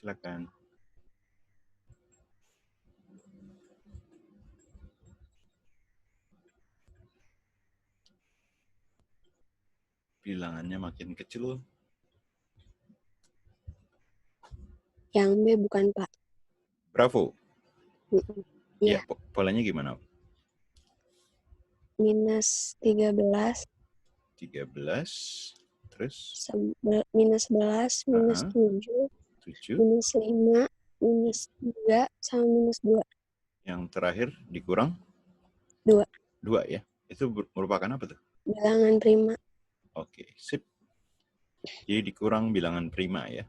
Silakan. Bilangannya makin kecil. Yang B bukan, Pak. Bravo. Iya. Ya, polanya gimana? Minus 13. 13. Terus? Minus 11, minus 7, 7. minus 5, minus 3, sama minus 2. Yang terakhir dikurang? 2. 2 ya? Itu merupakan apa tuh? Bilangan prima. Oke, sip. Jadi dikurang bilangan prima ya.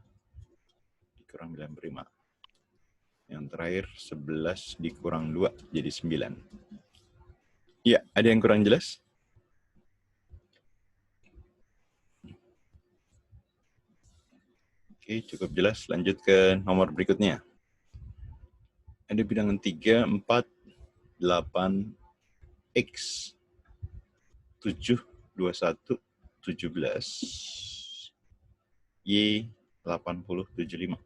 Dikurang bilangan prima. Yang terakhir 11 dikurang 2 jadi 9. Iya, ada yang kurang jelas? Oke, cukup jelas. Lanjut ke nomor berikutnya. Ada bilangan 3, 4, 8, X, 7, 21, 17, Y, 80, 75.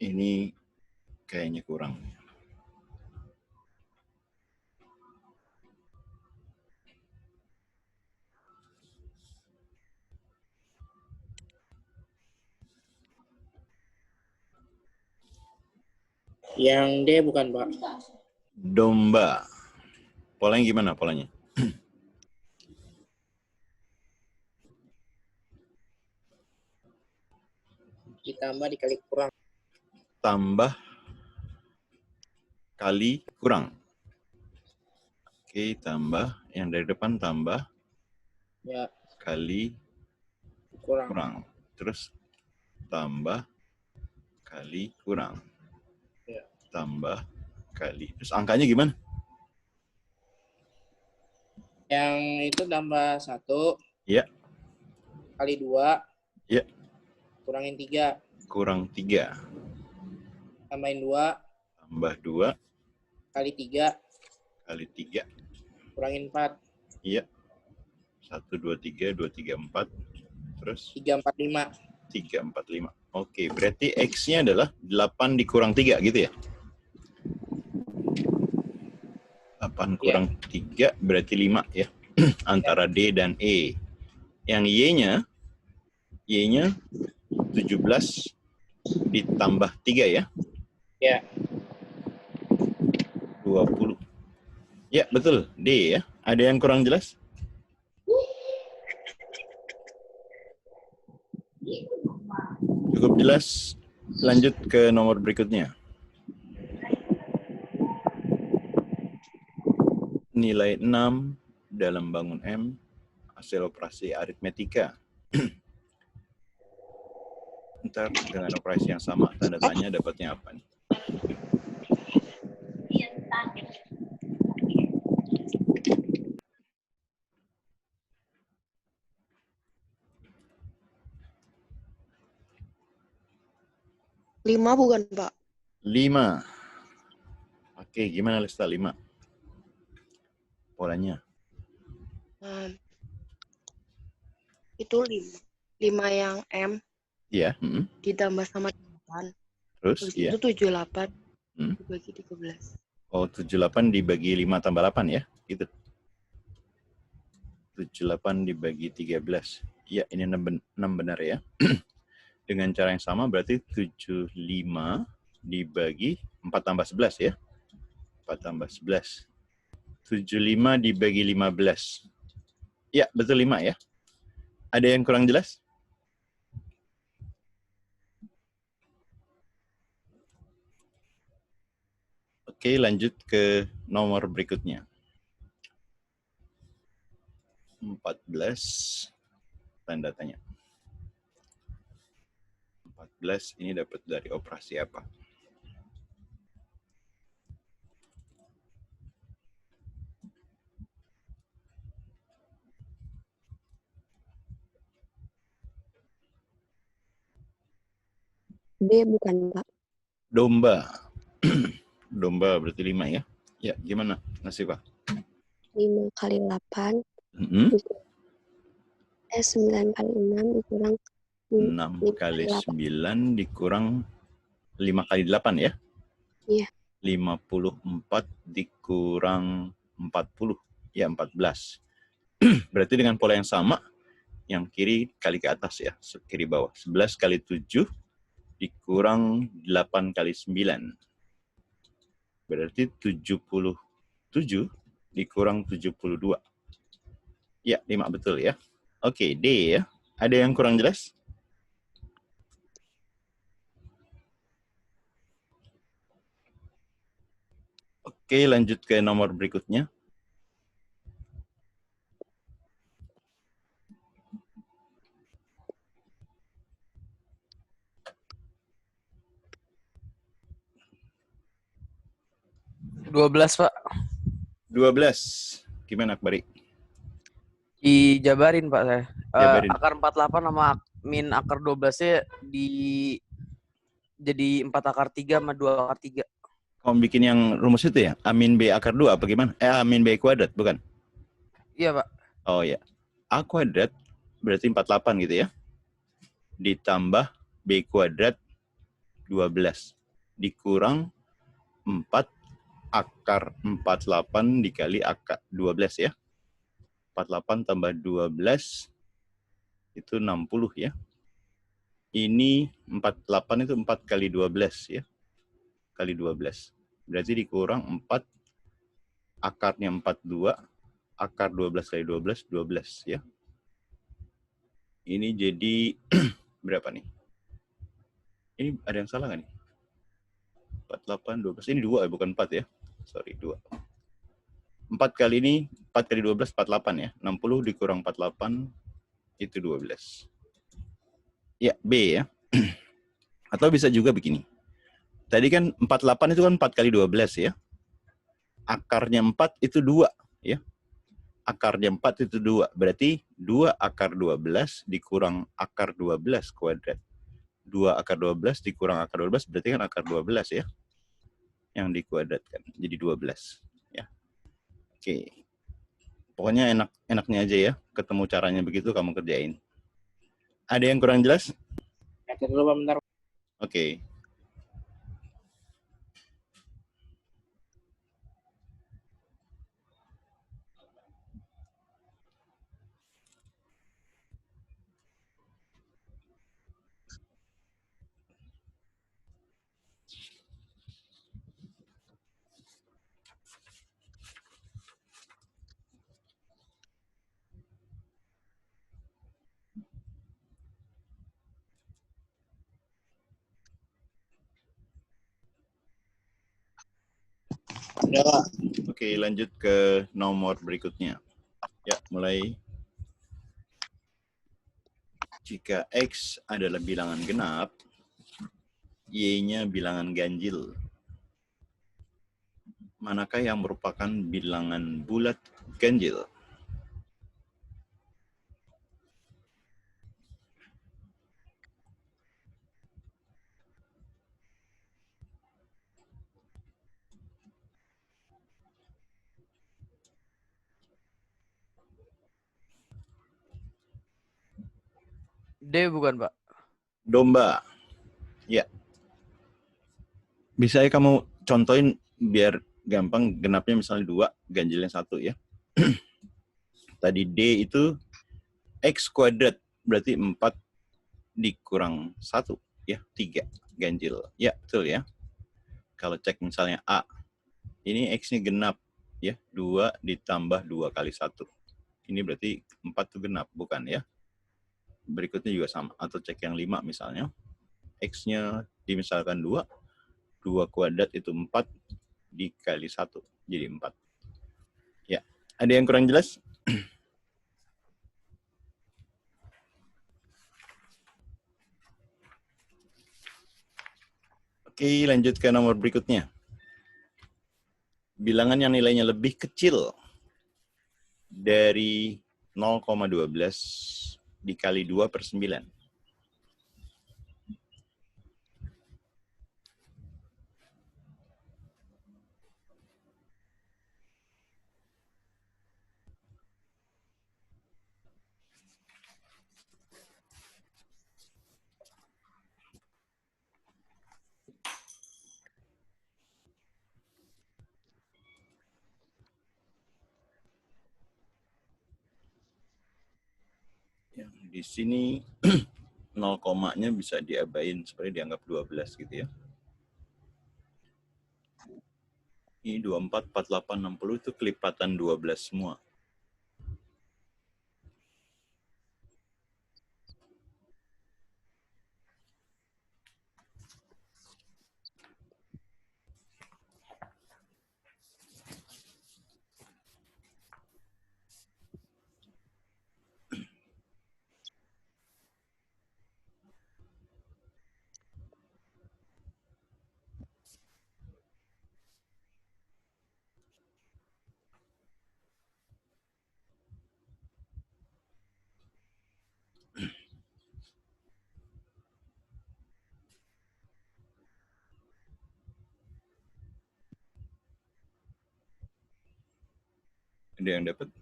Ini kayaknya kurang. Yang D bukan, Pak. Domba. Polanya gimana polanya? Ditambah dikali kurang. Tambah kali kurang. Oke, tambah. Yang dari depan tambah. Ya. Kali Kurang. kurang. Terus tambah kali kurang. Ya. Tambah kali. Terus angkanya gimana? Yang itu tambah 1. Ya. Kali 2. Ya. Kurangin 3. Kurang 3. Tambahin 2. Tambah 2. Kali 3. Kali 3. Kurangin 4. Iya. 1, 2, 3, 2, 3, 4. Terus? 3, 4, 5. 3, 4, 5. Oke, berarti X-nya adalah 8 dikurang 3 gitu ya? 8 kurang 3 berarti 5 ya? Antara D dan E. Yang Y-nya 17 ditambah 3 ya? Ya. 20. Ya, betul. D ya. Ada yang kurang jelas? Cukup jelas. Lanjut ke nomor berikutnya. Nilai 6 dalam bangun M, hasil operasi aritmetika. Ntar dengan operasi yang sama, tanda tanya dapatnya apa nih? Lima bukan, Pak? 5. Oke, gimana Lesta 5? Polanya? Itu 5. 5 yang M. Iya. Ditambah sama 8. Terus iya. Itu 78. Dibagi 13. Oh, 78 dibagi 5 tambah 8 ya? Gitu. 78 dibagi 13. Iya, ini 6 benar ya. Dengan cara yang sama berarti 75 dibagi 4 tambah 11 ya. 4 tambah 11. 75 dibagi 15. Ya, betul 5 ya. Ada yang kurang jelas? Oke, lanjut ke nomor berikutnya. 14, tanda tanya. 14 ini dapat dari operasi apa? B bukan, Pak. Domba. Domba berarti 5 ya. Ya, gimana Nasifah? 5 kali 8, Mm-mm. 9 kali 6 dikurang 6 kali 9 dikurang 5 kali 8 ya? Iya. 54 dikurang 40. Ya, 14. Berarti dengan pola yang sama, yang kiri kali ke atas ya, kiri bawah. 11 kali 7 dikurang 8 kali 9. Berarti 77 dikurang 72. Ya, 5 betul ya. Oke, D ya. Ada yang kurang jelas? Oke, lanjut ke nomor berikutnya. Dua belas Pak. 12. Gimana, Akbari? Dijabarin, Pak, saya. Jabarin. Akar 48 sama min akar 12-nya jadi 4 akar 3 sama 2 akar 3. Kamu bikin yang rumus itu ya? A min B akar 2 apa gimana? A min B kuadrat, bukan? Iya, Pak. Oh ya. A kuadrat berarti 48 gitu ya. Ditambah B kuadrat 12. Dikurang 4 akar 48 dikali akar 12 ya. 48 tambah 12 itu 60 ya. Ini 48 itu 4 kali 12 ya. Kali 12. Berarti dikurang 4, akarnya 42, akar 12 kali 12, 12 ya. Ini jadi berapa nih? Ini ada yang salah nggak nih? 48, 12. Ini 2 bukan 4 ya. Sorry, 2. 4 kali ini, 4 kali 12, 48 ya. 60 dikurang 48, itu 12. Ya, B ya. Atau bisa juga begini. Tadi kan 48 itu kan 4 kali 12 ya. Akarnya 4 itu 2 ya. Akarnya 4 itu 2. Berarti 2 akar 12 dikurang akar 12 kuadrat. 2 akar 12 dikurang akar 12 berarti kan akar 12 ya. Yang dikuadratkan. Jadi 12 ya. Oke. Pokoknya enaknya aja ya. Ketemu caranya begitu kamu kerjain. Ada yang kurang jelas? Catat dulu, Pak, bentar. Oke. Udah, Pak. Oke, lanjut ke nomor berikutnya. Ya, mulai. Jika X adalah bilangan genap, Y-nya bilangan ganjil. Manakah yang merupakan bilangan bulat ganjil? D bukan, Pak? Domba. Ya. Bisa ya kamu contohin biar gampang, genapnya misalnya 2, ganjilnya 1 ya. Tadi D itu X kuadrat, berarti 4 dikurang 1 ya, 3 ganjil. Ya, betul ya. Kalau cek misalnya A, ini X-nya genap ya, 2 ditambah 2 kali 1. Ini berarti 4 itu genap, bukan ya? Berikutnya juga sama. Atau cek yang 5 misalnya. X-nya dimisalkan 2. 2 kuadrat itu 4. dikali 1 jadi 4. Ya, ada yang kurang jelas? Oke, lanjut ke nomor berikutnya. Bilangan yang nilainya lebih kecil dari 0,12 dikali 2/9. Ya, di sini 0 komanya bisa diabain seperti dianggap 12 gitu ya. Ini 24, 48, 60 itu kelipatan 12 semua. Ada yang dapat?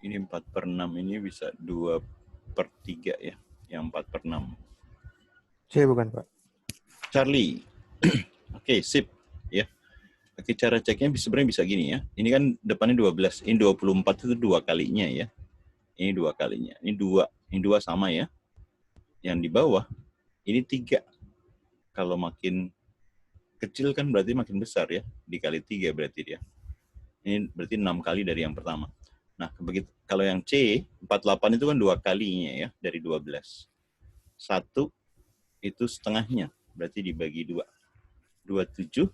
Ini 4/6 ini bisa 2/3 ya, yang 4/6. Saya bukan, Pak. Charlie. Oke, sip. Ya. Oke, cara ceknya sebenarnya bisa gini ya. Ini kan depannya 12, ini 24 itu 2 kalinya ya. Ini 2 kalinya. Ini 2 sama ya. Yang di bawah ini 3. Kalau makin kecil kan berarti makin besar ya. Dikali 3 berarti dia. Ini berarti 6 kali dari yang pertama. Nah, begitu kalau yang C, 48 itu kan 2 kalinya ya dari 12. 1 itu setengahnya, berarti dibagi 2. 27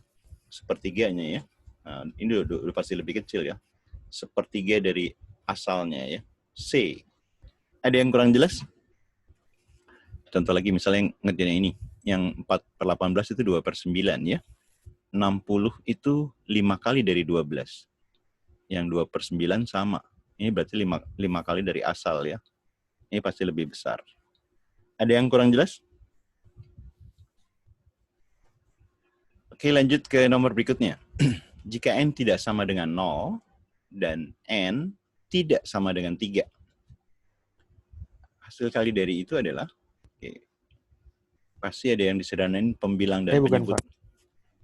sepertiganya ya. Nah, ini udah pasti lebih kecil ya. Sepertiga dari asalnya ya. C. Ada yang kurang jelas? Contoh lagi misalnya yang ngerjain yang ini. Yang 4/18 itu 2/9 ya. 60 itu 5 kali dari 12. Yang 2/9 sama. Ini berarti 5 kali dari asal ya. Ini pasti lebih besar. Ada yang kurang jelas? Oke, lanjut ke nomor berikutnya. Jika N tidak sama dengan 0 dan N tidak sama dengan 3. Hasil kali dari itu adalah, oke, pasti ada yang disederhanain pembilang dan Bukan, penyebut. Pak.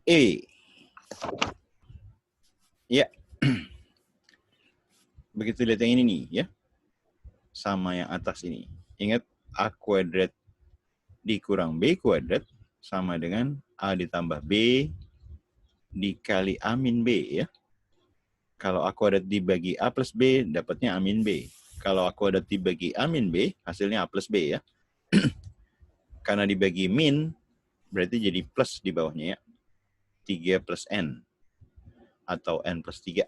E. Ya. Begitu lihat yang ini nih ya. Sama yang atas ini. Ingat A kuadrat dikurang B kuadrat sama dengan A ditambah B dikali A min B ya. Kalau A kuadrat dibagi A plus B, dapatnya A min B. Kalau A kuadrat dibagi A min B, hasilnya A plus B ya. Karena dibagi min, berarti jadi plus di bawahnya ya. 3 plus N. Atau N plus 3.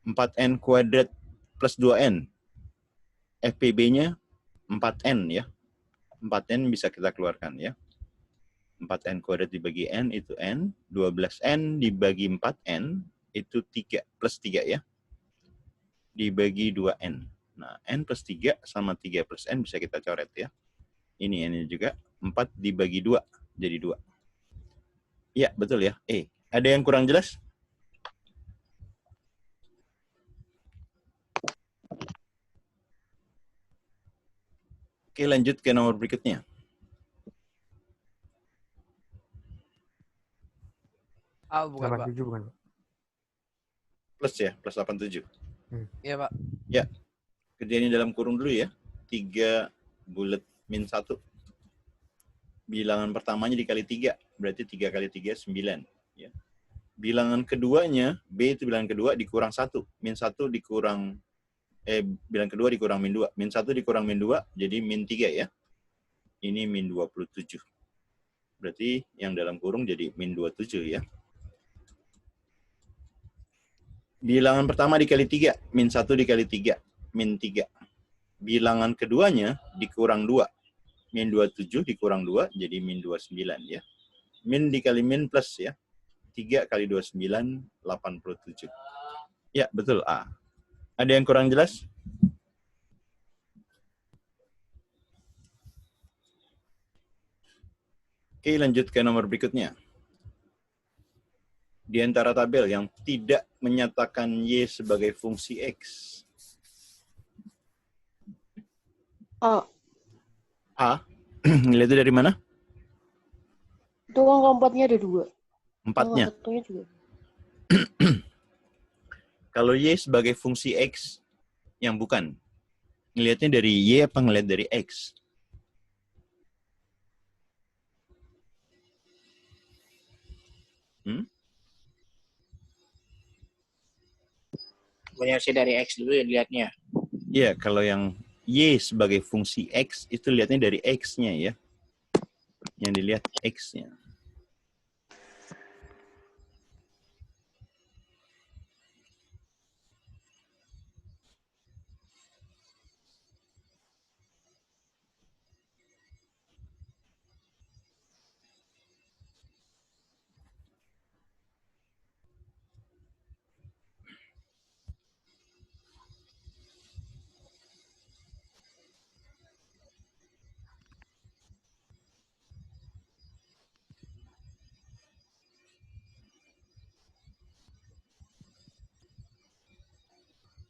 4N kuadrat plus 2N. FPB-nya 4N ya. 4N bisa kita keluarkan ya. 4N kuadrat dibagi N itu N. 12N dibagi 4N itu 3 plus 3 ya. Dibagi 2N. Nah, N plus 3 sama 3 plus N bisa kita coret ya. Ini N juga. 4 dibagi 2 jadi 2. Iya, betul ya. Ada yang kurang jelas? Oke, lanjut ke nomor berikutnya. Bukan, Pak. 87 bukan, Pak. Plus ya, plus 87. Iya, Pak. Ya, kerjain dalam kurung dulu ya. 3 bulat min 1. Bilangan pertamanya dikali 3. Berarti 3 kali 3, 9. Ya. Bilangan keduanya, B itu bilangan kedua dikurang 1. Min 1 dikurang, bilangan kedua dikurang min 2. Min 1 dikurang min 2, jadi min 3 ya. Ini min 27. Berarti yang dalam kurung jadi min 27 ya. Bilangan pertama dikali 3, min 1 dikali 3, min 3. Bilangan keduanya dikurang 2, min 27 dikurang 2, jadi min 29 ya. Min dikali min plus ya. 3 kali 29, 87. Ya, betul A. Ada yang kurang jelas? Oke, lanjut ke nomor berikutnya. Di antara tabel yang tidak menyatakan Y sebagai fungsi X. A. A? Ngeliatnya dari mana? Itu angka 4-nya ada 2. Empatnya. Angka 1-nya juga. Kalau Y sebagai fungsi X, yang bukan. Ngeliatnya dari Y apa ngeliat dari X? Banyak sih dari X dulu ya dilihatnya. Iya, kalau yang Y sebagai fungsi X, itu lihatnya dari X-nya ya. Yang dilihat X-nya.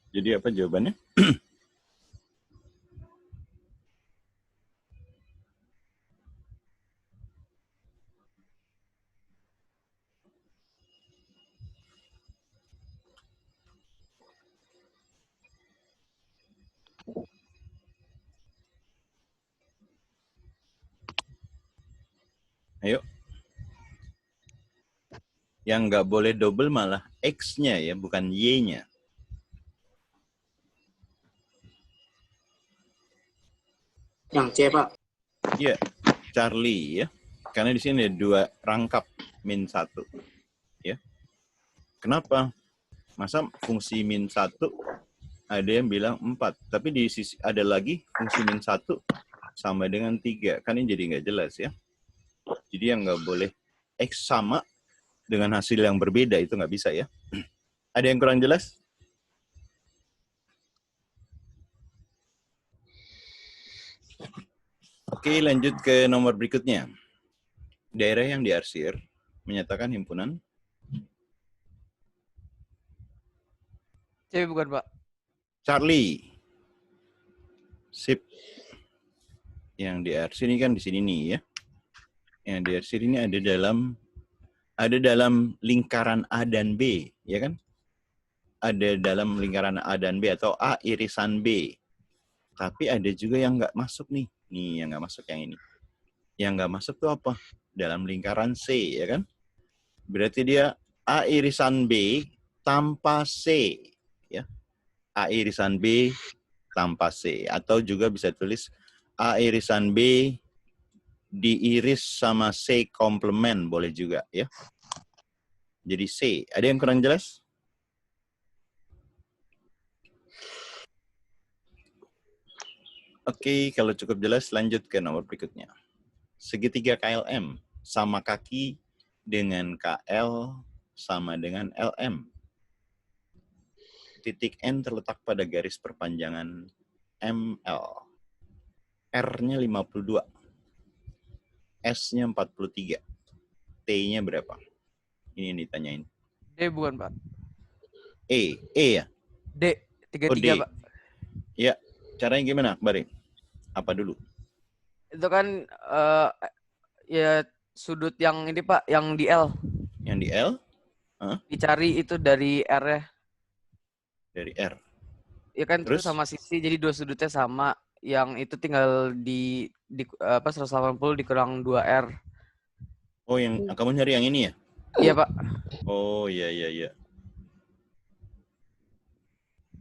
Jadi apa jawabannya? Ayo. Yang nggak boleh double malah X-nya ya, bukan Y-nya. Yang C, Pak. Iya, Charlie ya. Karena di sini ada 2 rangkap min 1. Ya. Kenapa? Masa fungsi min 1 ada yang bilang 4. Tapi di sisi ada lagi fungsi min 1 sama dengan 3. Kan ini jadi nggak jelas ya. Jadi yang nggak boleh X sama dengan hasil yang berbeda itu nggak bisa ya. Ada yang kurang jelas? Oke, lanjut ke nomor berikutnya. Daerah yang diarsir menyatakan himpunan. C bukan, Pak. Charlie. Sip. Yang diarsir ini kan di sini nih ya. Yang diarsir ini ada dalam lingkaran A dan B, ya kan? Ada dalam lingkaran A dan B atau A irisan B. Tapi ada juga yang nggak masuk nih. Nih yang nggak masuk yang ini. Yang nggak masuk tuh apa? Dalam lingkaran C, ya kan? Berarti dia A irisan B tanpa C, ya. A irisan B tanpa C. Atau juga bisa tulis A irisan B diiris sama C komplement, boleh juga, ya. Jadi C. Ada yang kurang jelas? Oke, kalau cukup jelas, lanjut ke nomor berikutnya. Segitiga KLM sama kaki dengan KL sama dengan LM. Titik N terletak pada garis perpanjangan ML. R-nya 52. S-nya 43. T-nya berapa? Ini yang ditanyain. D bukan, Pak. E ya? D. 33, Oh, D. Pak. Ya, caranya gimana, Bari? Apa dulu? Itu kan ya sudut yang ini, Pak, yang di L. Yang di L? Dicari itu dari R ya. Dari R. Ya kan Terus? terus sama sisi, jadi 2 sudutnya sama. Yang itu tinggal di 180 dikurang 2R. Oh, yang kamu nyari yang ini ya? Iya, Pak. Oh, iya.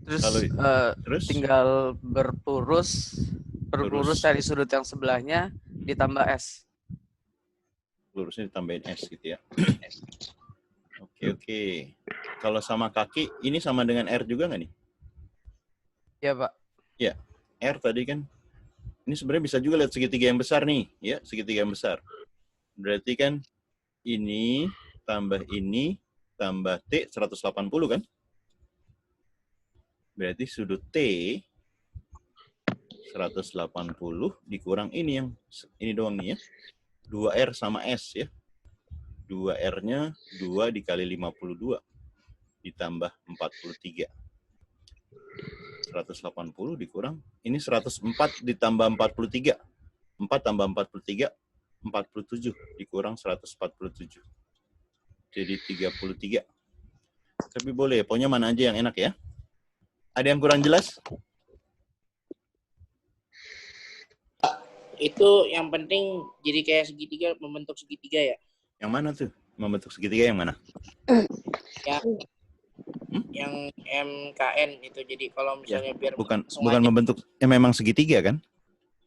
Terus Kalau- Terus tinggal berpurus Lurus. dari sudut yang sebelahnya ditambah S. lurusnya ditambahin S gitu ya. Oke. Kalau sama kaki, ini sama dengan R juga nggak nih? Ya, Pak. R tadi kan, ini sebenarnya bisa juga lihat segitiga yang besar nih, ya, segitiga yang besar. Berarti kan ini tambah T 180 kan? Berarti sudut T 180 dikurang ini doang nih ya. 2R sama S ya. 2R-nya 2 dikali 52 ditambah 43. 180 dikurang, ini 104 ditambah 43. 4 tambah 43, 47 dikurang 147. Jadi 33. Tapi boleh, pokoknya mana aja yang enak ya. Ada yang kurang jelas? Itu yang penting jadi kayak segitiga, membentuk segitiga ya. Yang mana tuh? Membentuk segitiga yang mana? Yang MKN itu. Jadi kalau misalnya biar Bukan langsung bukan aja. membentuk, memang segitiga kan?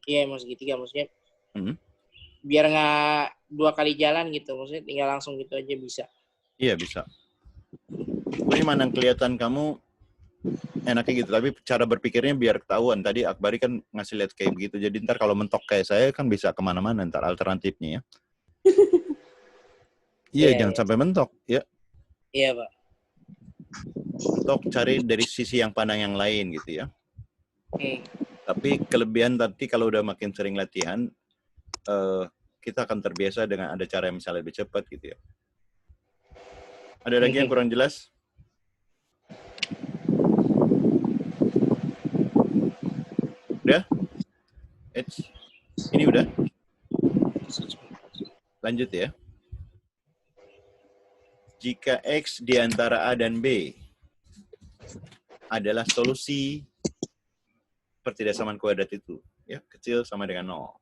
Iya, emang segitiga maksudnya. Hmm. Biar nggak 2 kali jalan gitu, maksudnya tinggal langsung gitu aja bisa. Iya bisa. Ini mana yang kelihatan kamu enaknya gitu, tapi cara berpikirnya biar ketahuan. Tadi Akbari kan ngasih lihat kayak begitu, jadi ntar kalau mentok kayak saya kan bisa kemana-mana ntar alternatifnya ya. Iya, jangan sampai mentok ya. Iya, Pak. Mentok cari dari sisi yang pandang yang lain gitu ya. Tapi kelebihan tadi kalau udah makin sering latihan, kita akan terbiasa dengan ada cara yang misalnya lebih cepat gitu ya. Ada lagi yang kurang jelas? Udah? Ini udah? Lanjut ya. Jika X di antara A dan B adalah solusi pertidasaman kuadrat itu, ya, kecil sama dengan 0.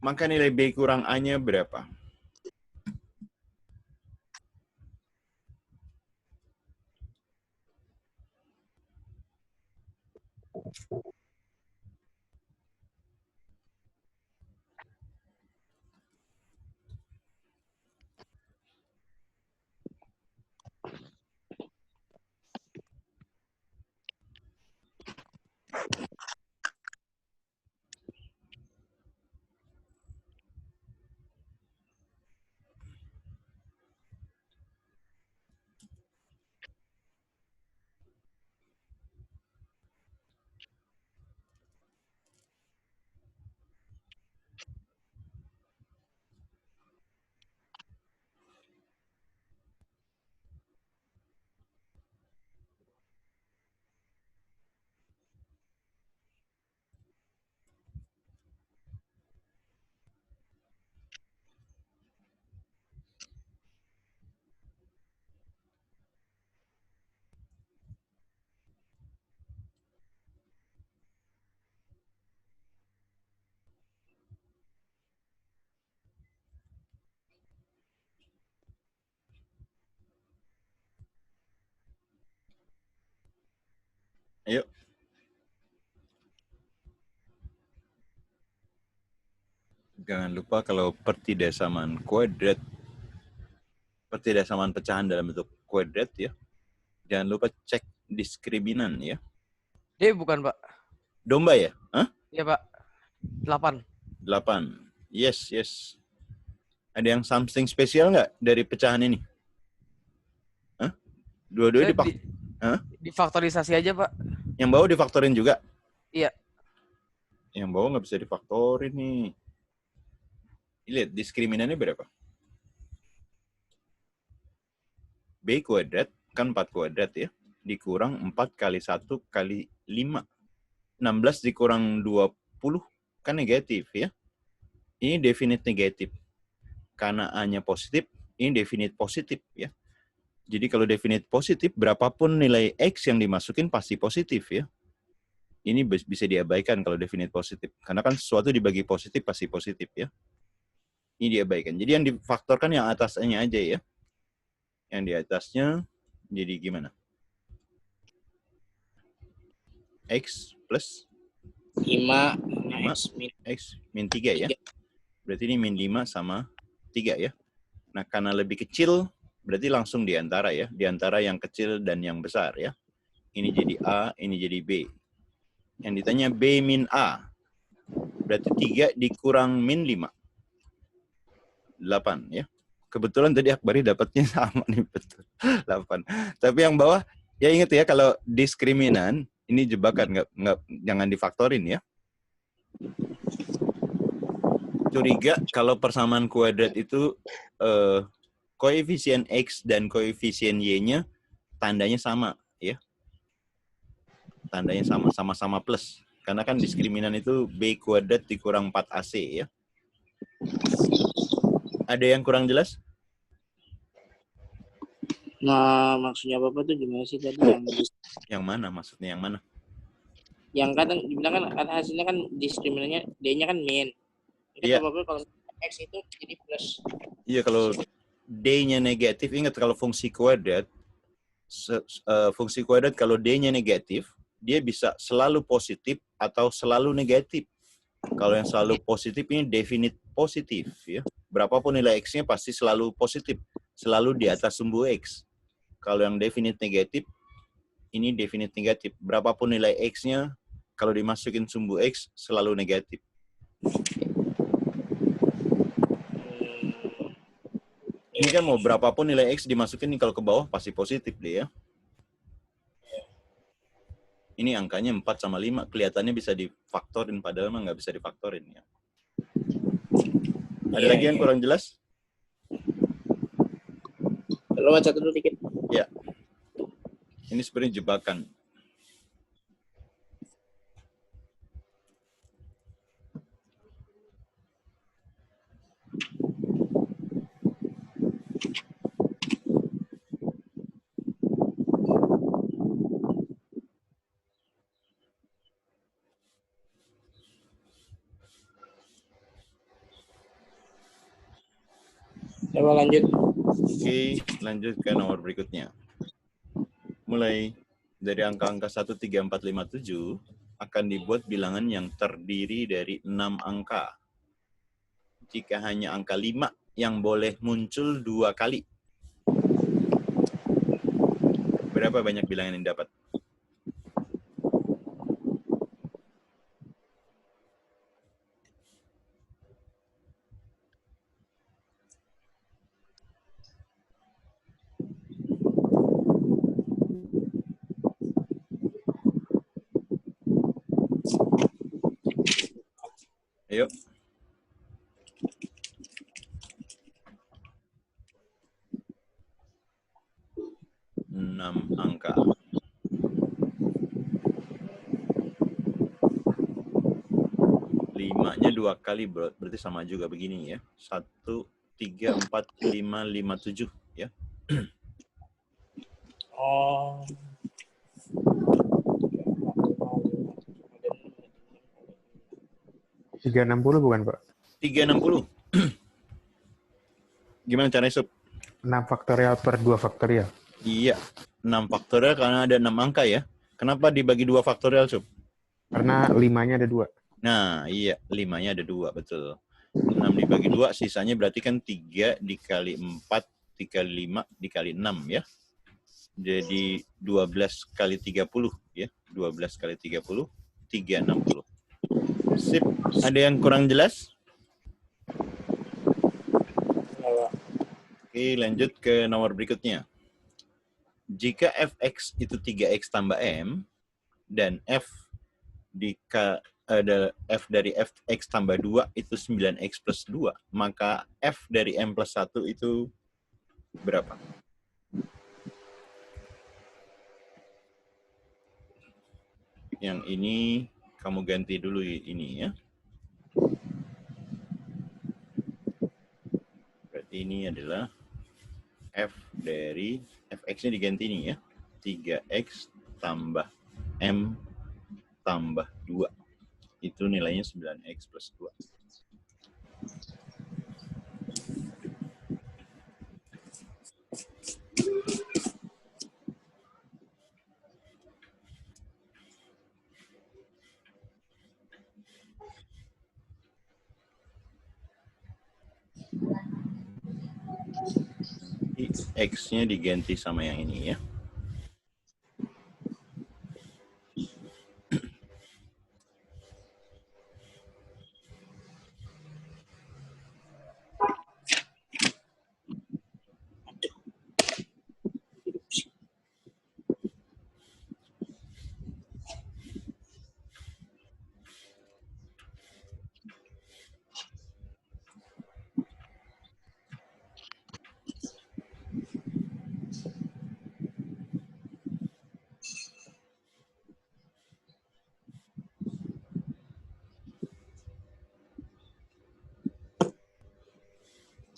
Maka nilai B kurang A-nya berapa? Ayo. Jangan lupa kalau pertidasaman kuadrat, pertidasaman pecahan dalam bentuk kuadrat ya. Jangan lupa cek diskriminan ya. D bukan, Pak? Domba ya? Hah? Iya, Pak. 8. 8. Yes. Ada yang something spesial nggak dari pecahan ini? Hah? Dua-duanya Difaktorisasi aja, Pak. Yang bawah difaktorin juga? Iya. Yang bawah nggak bisa difaktorin nih. Lihat, diskriminannya berapa? B kuadrat, kan 4 kuadrat ya. Dikurang 4 kali 1 kali 5. 16 dikurang 20 kan negatif ya. Ini definite negatif. Karena A-nya positif, ini definite positif ya. Jadi kalau definite positif, berapapun nilai X yang dimasukin pasti positif ya. Ini bisa diabaikan kalau definite positif. Karena kan sesuatu dibagi positif pasti positif ya. Ini diabaikan. Jadi yang difaktorkan yang atasnya aja ya. Yang di atasnya jadi gimana? X plus 5 5 X min X min 3 ya. Berarti ini min 5 sama 3 ya. Nah, karena lebih kecil, berarti langsung di antara ya. Di antara yang kecil dan yang besar ya. Ini jadi A, ini jadi B. Yang ditanya B min A. Berarti 3 dikurang min 5. 8 ya. Kebetulan tadi Akbari dapatnya sama nih, betul. 8. Tapi yang bawah, ya ingat ya, kalau diskriminan, ini jebakan, nggak jangan difaktorin ya. Curiga kalau persamaan kuadrat itu koefisien X dan koefisien Y-nya tandanya sama ya. Tandanya sama-sama plus. Karena kan diskriminan itu B kuadrat dikurang 4AC ya. Ada yang kurang jelas? Nah, maksudnya Bapak tuh gimana sih tadi Yang mana? Maksudnya yang mana? yang kadang dibilang kan hasilnya kan diskriminannya D-nya kan min. Iya. Bapak kalau X itu jadi plus. Iya, kalau D-nya negatif, ingat kalau fungsi kuadrat kalau D-nya negatif, dia bisa selalu positif atau selalu negatif. Kalau yang selalu positif ini definite positif ya. Berapapun nilai X-nya pasti selalu positif, selalu di atas sumbu X. Kalau yang definite negatif, ini definite negatif. Berapapun nilai X-nya, kalau dimasukin sumbu X, selalu negatif. Ini kan mau berapapun nilai X dimasukin, nih kalau ke bawah pasti positif deh ya. Ini angkanya 4 sama 5. Kelihatannya bisa difaktorin, padahal mah nggak bisa difaktorin ya. Ada lagi yang kurang jelas? Lo baca dulu dikit. Ya. Ini sebenarnya jebakan. Coba lanjut. Oke, lanjut ke nomor berikutnya. Mulai dari angka-angka 1, 3, 4, 5, 7 akan dibuat bilangan yang terdiri dari 6 angka. Jika hanya angka 5 yang boleh muncul 2 kali. Berapa banyak bilangan yang dapat? Ayo. Angka. Limanya 2 kali, berarti sama juga begini ya. 1, 3, 4, 5, 5, 7 ya. Oh. Tiga 60 bukan, Pak? 360. Gimana caranya, Sob? 6 faktorial per 2 faktorial. Iya, 6 faktorial karena ada 6 angka ya. Kenapa dibagi 2 faktorial, Sob? Karena 5-nya ada 2. Nah, iya, 5-nya ada 2, betul. 6 dibagi 2, sisanya berarti kan 3 dikali 4, dikali 5, dikali 6 ya. Jadi 12 kali 30 ya. 12 kali 30, 360. Sip, ada yang kurang jelas? Oke, lanjut ke nomor berikutnya. Jika fx itu 3x tambah m, dan f dari fx tambah 2 itu 9x plus 2, maka f dari m plus 1 itu berapa? Yang ini kamu ganti dulu ini ya. Berarti ini adalah f dari fx-nya diganti ini ya. 3x tambah m tambah 2. Itu nilainya 9x plus 2. X-nya diganti sama yang ini ya.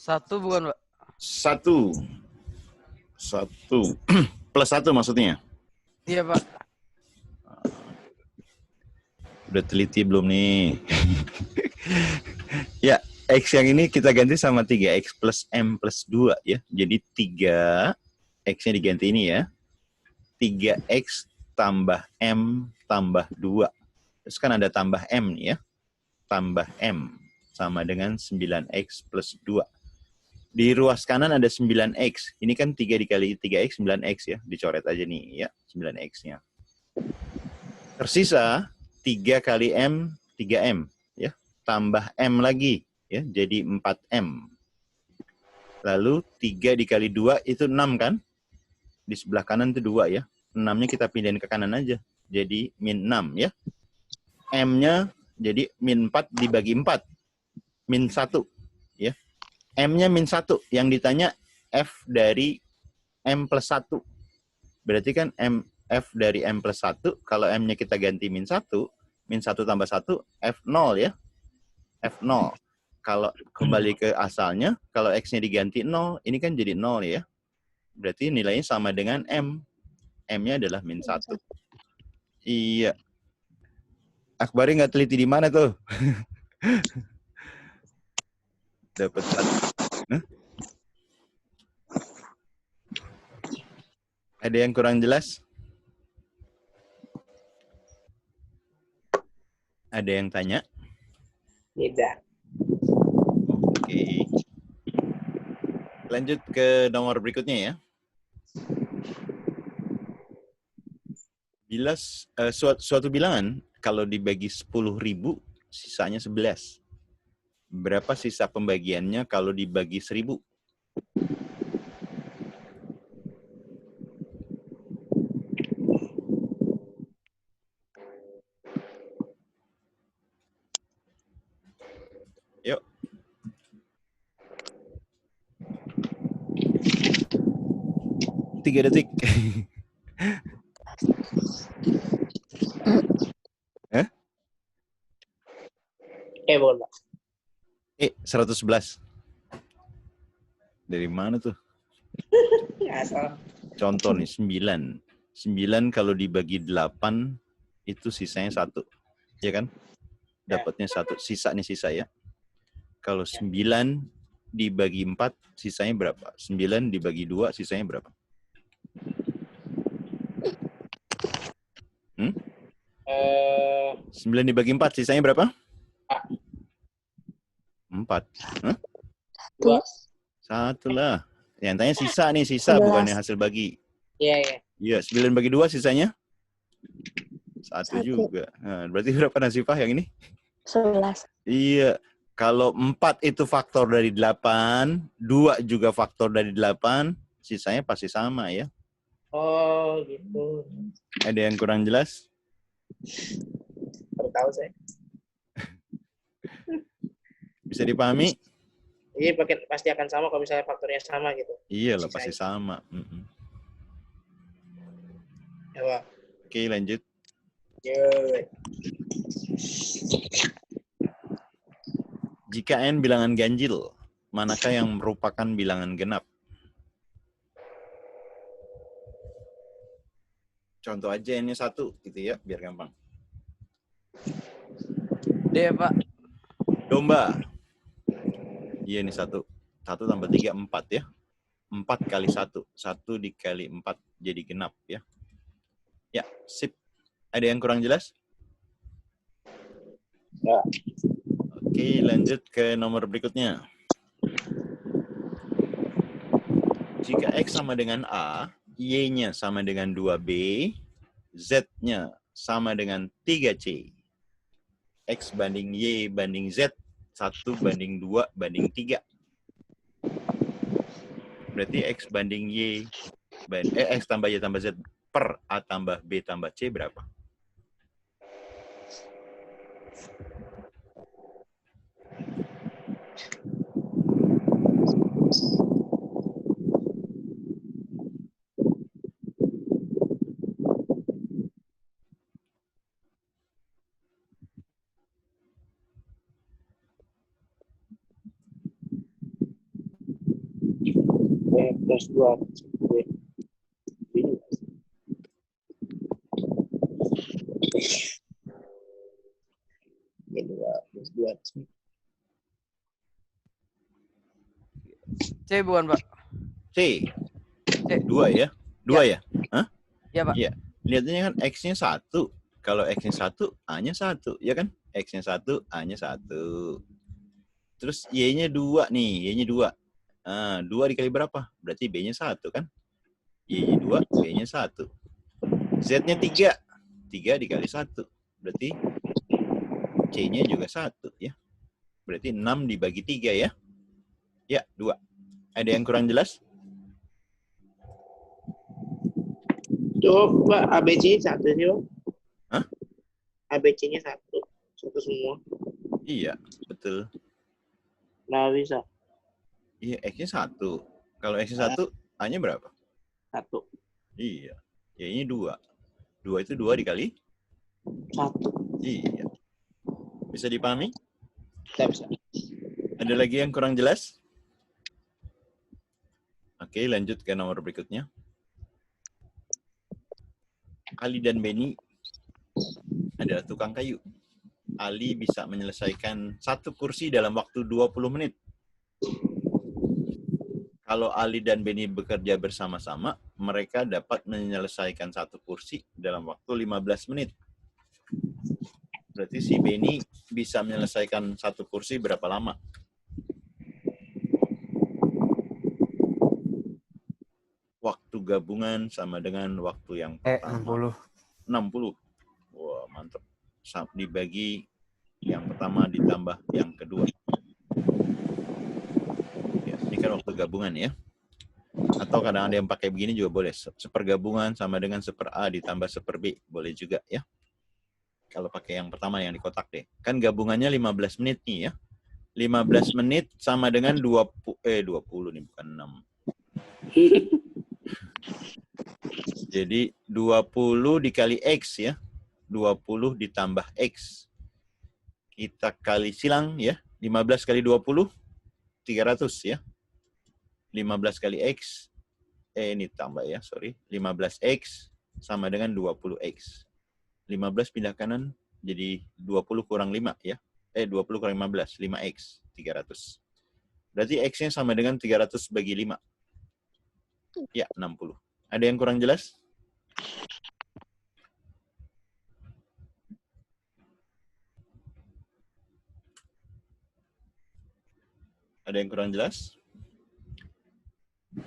Satu bukan, Pak? 1. 1. Plus 1 maksudnya? Iya, Pak. Udah teliti belum nih? Ya, X yang ini kita ganti sama 3X plus M plus 2 ya. Jadi 3, X-nya diganti ini ya. 3X tambah M tambah 2. Terus kan ada tambah M nih ya. Tambah M sama dengan 9X plus 2. Di ruas kanan ada 9X. Ini kan 3 dikali 3X, 9X ya. Dicoret aja nih ya, 9X-nya. Tersisa 3 kali M, 3M. Ya. Tambah M lagi. Ya, jadi 4M. Lalu 3 dikali 2 itu 6 kan? Di sebelah kanan itu 2 ya. 6-nya kita pindahin ke kanan aja. Jadi min 6 ya. M-nya jadi min 4 dibagi 4. Min 1. Ya. M-nya min 1. Yang ditanya F dari M plus 1. Berarti kan F dari M plus 1. Kalau M-nya kita ganti min 1. Min 1 tambah 1. F0 ya. F0. Kalau kembali ke asalnya. Kalau X-nya diganti 0. Ini kan jadi 0 ya. Berarti nilainya sama dengan M. M-nya adalah min 1. Iya. Akbari nggak teliti di mana tuh? Dapat 1. Hah? Ada yang kurang jelas? Ada yang tanya? Tidak. Oke. Lanjut ke nomor berikutnya ya. Bila suatu bilangan kalau dibagi 10.000 sisanya 11. Berapa sisa pembagiannya kalau dibagi 1.000? Yuk. Tiga detik. Boleh. 111. Dari mana tuh? Asal. Contoh nih, 9. 9 kalau dibagi 8, itu sisanya 1. Ya kan? Dapatnya 1. Sisa nih sisa ya. Kalau 9 dibagi 4, sisanya berapa? 9 dibagi 2, sisanya berapa? 9 dibagi 4, sisanya berapa? 4. Hah? 1 lah. Yang tanya sisa nih, sisa 11. bukannya hasil bagi. Iya, iya. Iya, 9 bagi 2 sisanya? 1 1. juga. Nah, berarti berapa Nasifah yang ini? 11. Iya. Kalau 4 itu faktor dari 8, 2 juga faktor dari 8, sisanya pasti sama ya. Oh, gitu. Ada yang kurang jelas? Baru tahu saya. Bisa dipahami? Jadi pasti akan sama kalau misalnya faktornya sama gitu. Iya lah, Sisanya. pasti sama. Ya, Pak. Oke, lanjut. Yuk. Jika N bilangan ganjil, manakah yang merupakan bilangan genap? Contoh aja N-nya 1 gitu ya, biar gampang. D, Pak. Domba. Iya nih 1. 1 tambah 3, 4 ya. 4 kali 1. 1 dikali 4 jadi genap ya. Ya, sip. Ada yang kurang jelas? Ya. Oke, lanjut ke nomor berikutnya. Jika X sama dengan A, Y-nya sama dengan 2B, Z-nya sama dengan 3C. X banding Y banding Z, 1 banding 2 banding 3. Berarti X banding Y, X tambah Y tambah Z per A tambah B tambah C berapa? Plus 2. Ini 2 plus 2. C bukan, Pak? C. C. 2 ya? 2 ya? Hah? Ya, Pak. Iya. Lihatnya kan X-nya 1. Kalau X-nya 1, A-nya 1. Ya kan? X-nya 1, A-nya 1. Terus Y-nya 2 nih. Y-nya 2. 2 dikali berapa? Berarti B-nya 1 kan? Y-nya 2, B-nya 1. Z-nya 3. 3 dikali 1. Berarti C-nya juga 1 ya. Berarti 6 dibagi 3 ya. Ya, 2. Ada yang kurang jelas? Coba ABC 1 sih, Bang. Hah? ABC-nya 1. 1 semua. Iya, betul. Nah, bisa. Iya, X-nya 1. Kalau X-nya 1, A-nya berapa? 1. Iya. Y-nya 2. 2 itu 2 dikali? 1. Iya. Bisa dipahami? Bisa. Ada lagi yang kurang jelas? Oke, lanjut ke nomor berikutnya. Ali dan Benny adalah tukang kayu. Ali bisa menyelesaikan 1 kursi dalam waktu 20 menit. Kalau Ali dan Benny bekerja bersama-sama, mereka dapat menyelesaikan 1 kursi dalam waktu 15 menit. Berarti si Benny bisa menyelesaikan 1 kursi berapa lama? Waktu gabungan sama dengan waktu yang pertama. 60. 60. Wah, mantap. Dibagi yang pertama ditambah yang kedua. Ya, ini kan waktu gabungan ya. Atau kadang ada yang pakai begini juga boleh. Sepergabungan sama dengan seper A ditambah seper B. Boleh juga ya. Kalau pakai yang pertama yang di kotak deh. Kan gabungannya 15 menit nih ya. 15 menit sama dengan 20 nih, bukan 6. Jadi 20 dikali X ya. 20 ditambah X. Kita kali silang ya. 15 kali 20, 300 ya. 15 kali X. Ini tambah ya, sorry. 15X sama dengan 20X. 15 pindah kanan jadi 20 kurang 5 ya. 20 kurang 15, 5X. 300. Berarti X-nya sama dengan 300 bagi 5. Ya, 60. Ada yang kurang jelas? Ada yang kurang jelas?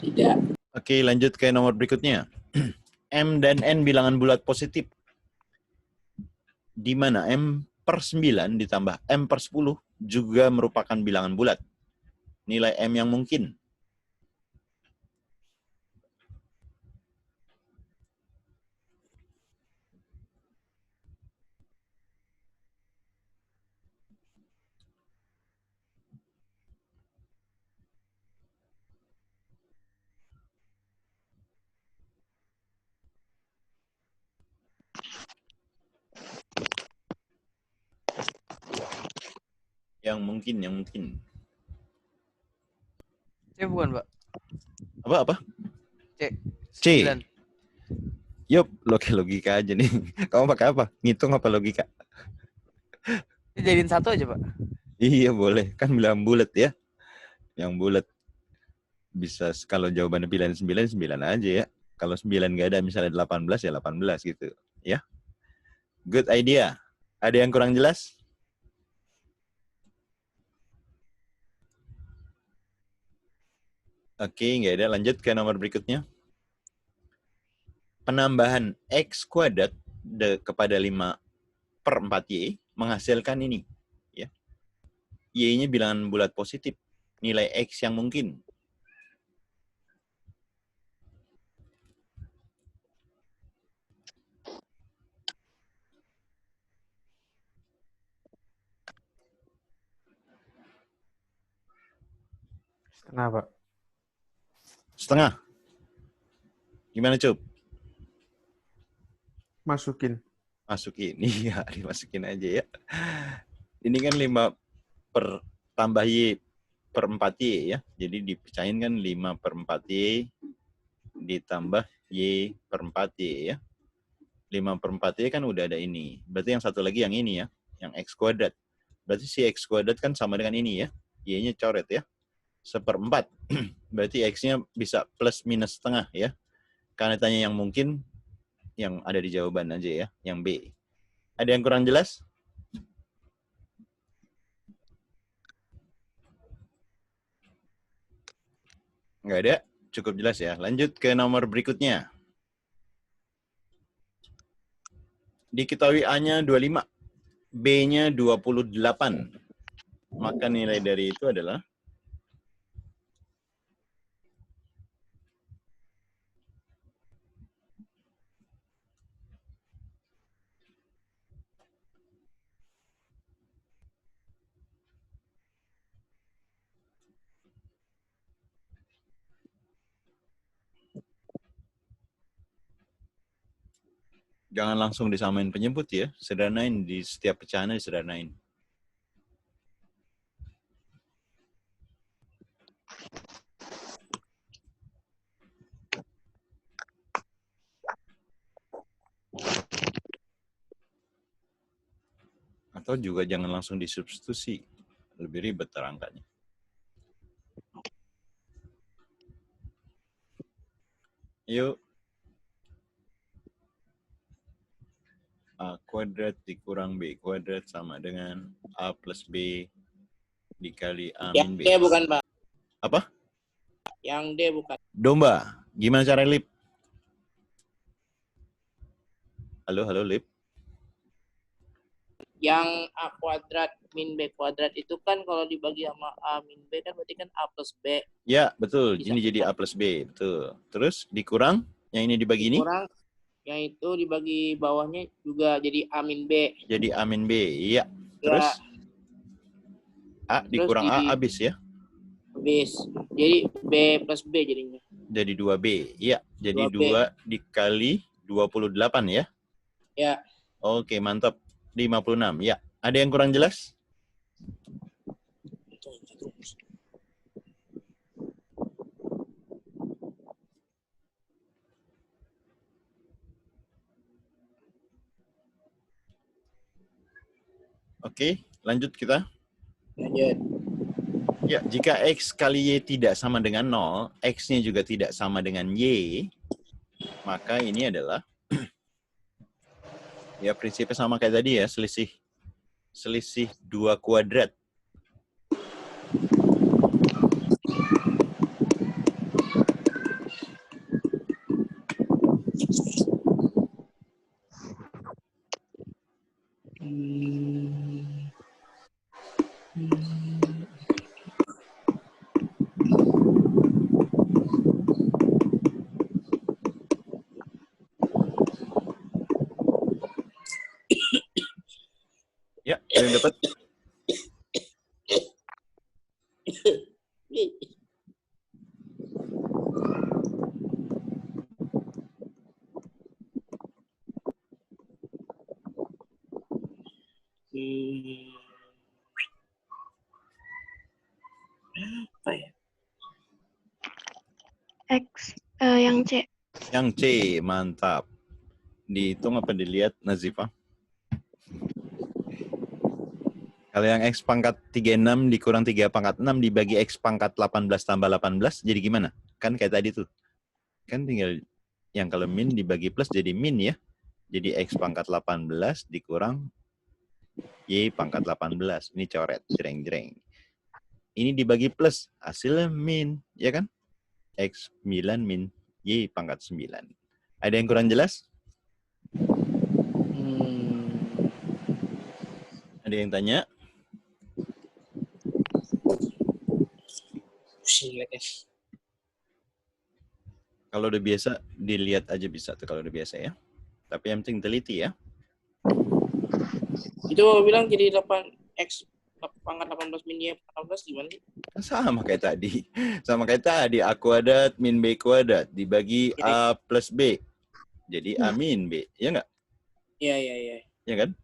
Tidak. Oke, lanjut ke nomor berikutnya. M dan N bilangan bulat positif. Di mana M per 9 ditambah M per 10 juga merupakan bilangan bulat. Nilai M yang mungkin. Yang mungkin. C bukan, Pak? Apa? C. 9. Yup, logika aja nih. Kamu pakai apa? Ngitung apa logika? Jadiin 1 aja, Pak. Iya, boleh. Kan bilang bulat ya. Yang bulat. Bisa kalau jawabannya pilihan 9 aja ya. Kalau 9 nggak ada misalnya 18 ya 18 gitu. Ya. Good idea. Ada yang kurang jelas? Oke, nggak ada. Lanjut ke nomor berikutnya. Penambahan X kuadrat kepada 5/4Y menghasilkan ini. Ya. Y-nya bilangan bulat positif. Nilai X yang mungkin. Setengah, Pak. Setengah. Gimana, Cup? Masukin. Masukin. Iya, dimasukin aja ya. Ini kan 5 per tambah Y per 4Y ya. Jadi dipecahin kan 5/4Y ditambah Y per 4Y ya. 5/4Y kan udah ada ini. Berarti yang satu lagi yang ini ya. Yang X kuadrat. Berarti si X kuadrat kan sama dengan ini ya. Y-nya coret ya. 1/4. Berarti X-nya bisa plus minus setengah ya. Karena tanya yang mungkin, yang ada di jawaban aja ya. Yang B. Ada yang kurang jelas? Nggak ada? Cukup jelas ya. Lanjut ke nomor berikutnya. Diketahui A-nya 25. B-nya 28. Maka nilai dari itu adalah jangan langsung disamain penyebut ya. Sederhanain di setiap pecahan disederhanain. Atau juga jangan langsung disubstitusi. Lebih ribet angkanya. Yuk. A kuadrat dikurang B kuadrat sama dengan A plus B dikali A Yang min B. D bukan, Pak. Apa? Yang D bukan. Domba. Gimana cara Lip? Halo, Lip. Yang A kuadrat min B kuadrat itu kan kalau dibagi sama A min B kan berarti kan A plus B. Ya, betul. Bisa. Ini jadi A plus B. Betul. Terus dikurang, yang ini dibagi ini? Kurang yang itu dibagi bawahnya juga jadi A min B. Jadi A min B. Iya. Terus? A dikurang A habis ya? Habis. Jadi B plus B jadinya. Jadi 2B. Iya. Jadi 2B. 2 dikali 28 ya? Ya. Oke, mantap. 56. Ya. Ada yang kurang jelas? Oke, lanjut kita. Lanjut. Ya, jika X kali Y tidak sama dengan 0, X-nya juga tidak sama dengan Y, maka ini adalah ya prinsipnya sama kayak tadi ya, selisih 2 kuadrat. Ya, ada yang dapat? Apa ya? X yang C. Yang C, mantap. Dihitung apa dilihat, Nazifah? Kalau yang X pangkat 36 dikurang 3 pangkat 6 dibagi X pangkat 18 tambah 18, jadi gimana? Kan kayak tadi tuh. Kan tinggal yang kalau min dibagi plus jadi min ya. Jadi X pangkat 18 dikurang Y pangkat 18. Ini coret, jreng-jreng. Ini dibagi plus, hasilnya min, ya kan? X 9 min Y pangkat 9. Ada yang kurang jelas? Ada yang tanya? Pusing liatnya. Kalau udah biasa, dilihat aja bisa tuh kalau udah biasa ya. Tapi yang penting teliti ya. Itu Bapak bilang jadi 8X pangkat 18 min Y pangkat 18 gimana sih? Sama kayak tadi. Sama kayak tadi. A kuadrat min B kuadrat dibagi A plus B. Jadi A min B. Ya nggak? Iya. Ya kan?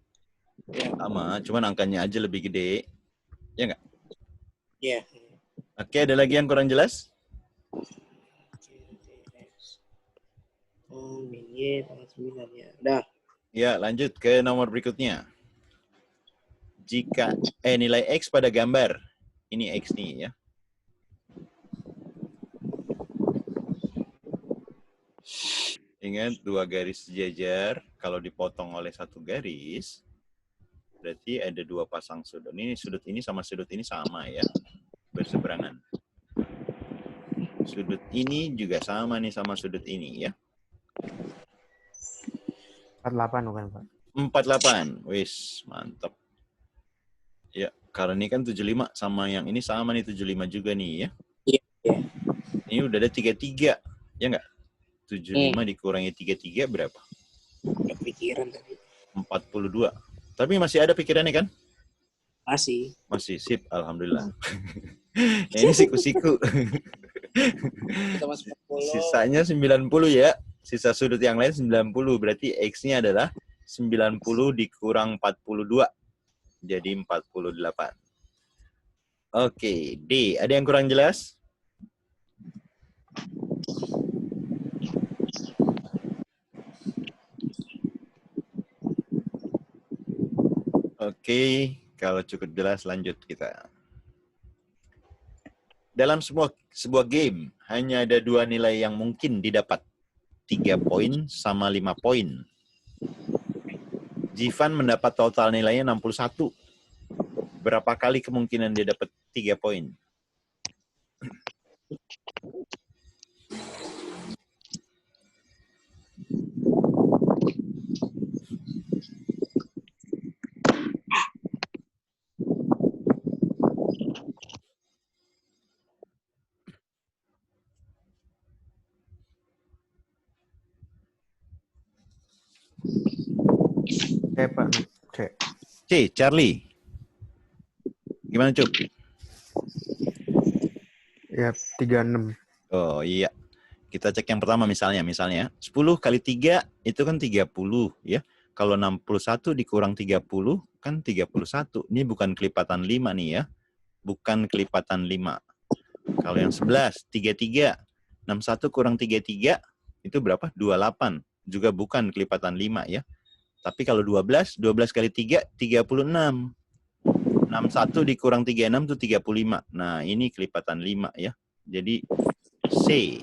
Iya. Sama. Cuman angkanya aja lebih gede. Ya nggak? Iya. Oke, ada lagi yang kurang jelas? Oh, min Y pangkat 9 ya. Udah. Ya, lanjut ke nomor berikutnya. Jika nilai X pada gambar. Ini X nih ya. Ingat, dua garis sejajar. Kalau dipotong oleh satu garis, berarti ada dua pasang sudut. Ini sudut ini sama sudut ini sama ya. Berseberangan. Sudut ini juga sama nih sama sudut ini ya. 48 bukan, Pak? 48. Wis, mantap. Ya, karena ini kan 75 sama yang ini sama nih 75 juga nih ya. Iya. Ini udah ada 33. Ya enggak? 75 dikurangi 33 berapa? Udah pikiran tadi. 42. Tapi masih ada pikirannya kan? Masih. Masih sip, alhamdulillah. Ya, ini siku-siku. Kita masih 40. Sisanya 90 ya. Sisa sudut yang lain 90. Berarti X-nya adalah 90 dikurang 42. Jadi 48. Oke, D. Ada yang kurang jelas? Oke, kalau cukup jelas lanjut kita. Dalam sebuah game, hanya ada dua nilai yang mungkin didapat. 3 poin sama 5 poin. Jivan mendapat total nilainya 61. Berapa kali kemungkinan dia dapat 3 poin? Pak. C. C, Charlie. Gimana, Cuk? Ya, 36. Oh iya. Kita cek yang pertama misalnya 10 kali 3 itu kan 30 ya. Kalau 61 dikurang 30 kan 31. Ini bukan kelipatan 5 nih ya. Bukan kelipatan 5. Kalau yang 11, 33. 61 kurang 33 itu berapa? 28. Juga bukan kelipatan 5 ya. Tapi kalau 12 kali 3, 36. 61 dikurang 36 itu 35. Nah, ini kelipatan 5 ya. Jadi C.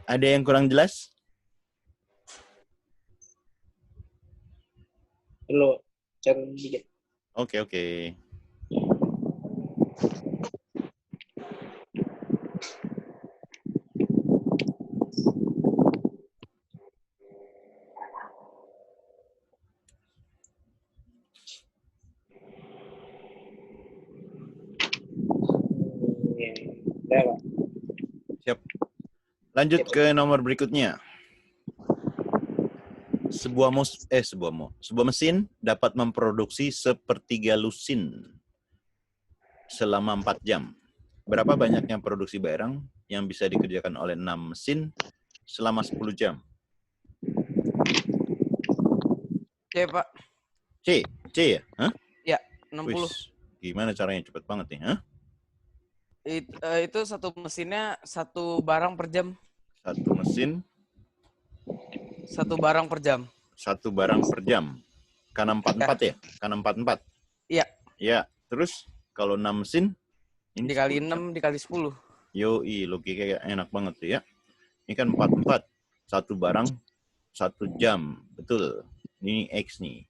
Ada yang kurang jelas? Perlu cari dikit. Oke. Udah, Pak. Siap. Lanjut ke nomor berikutnya. Sebuah mesin dapat memproduksi sepertiga lusin selama 4 jam. Berapa banyaknya produksi barang yang bisa dikerjakan oleh 6 mesin selama 10 jam? C, Pak. C ya? Hah? Ya, 60. Wis, gimana caranya? Cepet banget nih. Hah? Itu satu mesinnya satu barang per jam. Satu mesin, Satu barang per jam. satu barang per jam. Karena 44 ya? Karena 44? Iya. Ya, terus kalau 6 mesin, ini Dikali 10 jam. 6 dikali 10. Yoi, logikanya enak banget tuh ya. Ini kan 44. Satu barang, 1 jam. Betul. Ini X nih.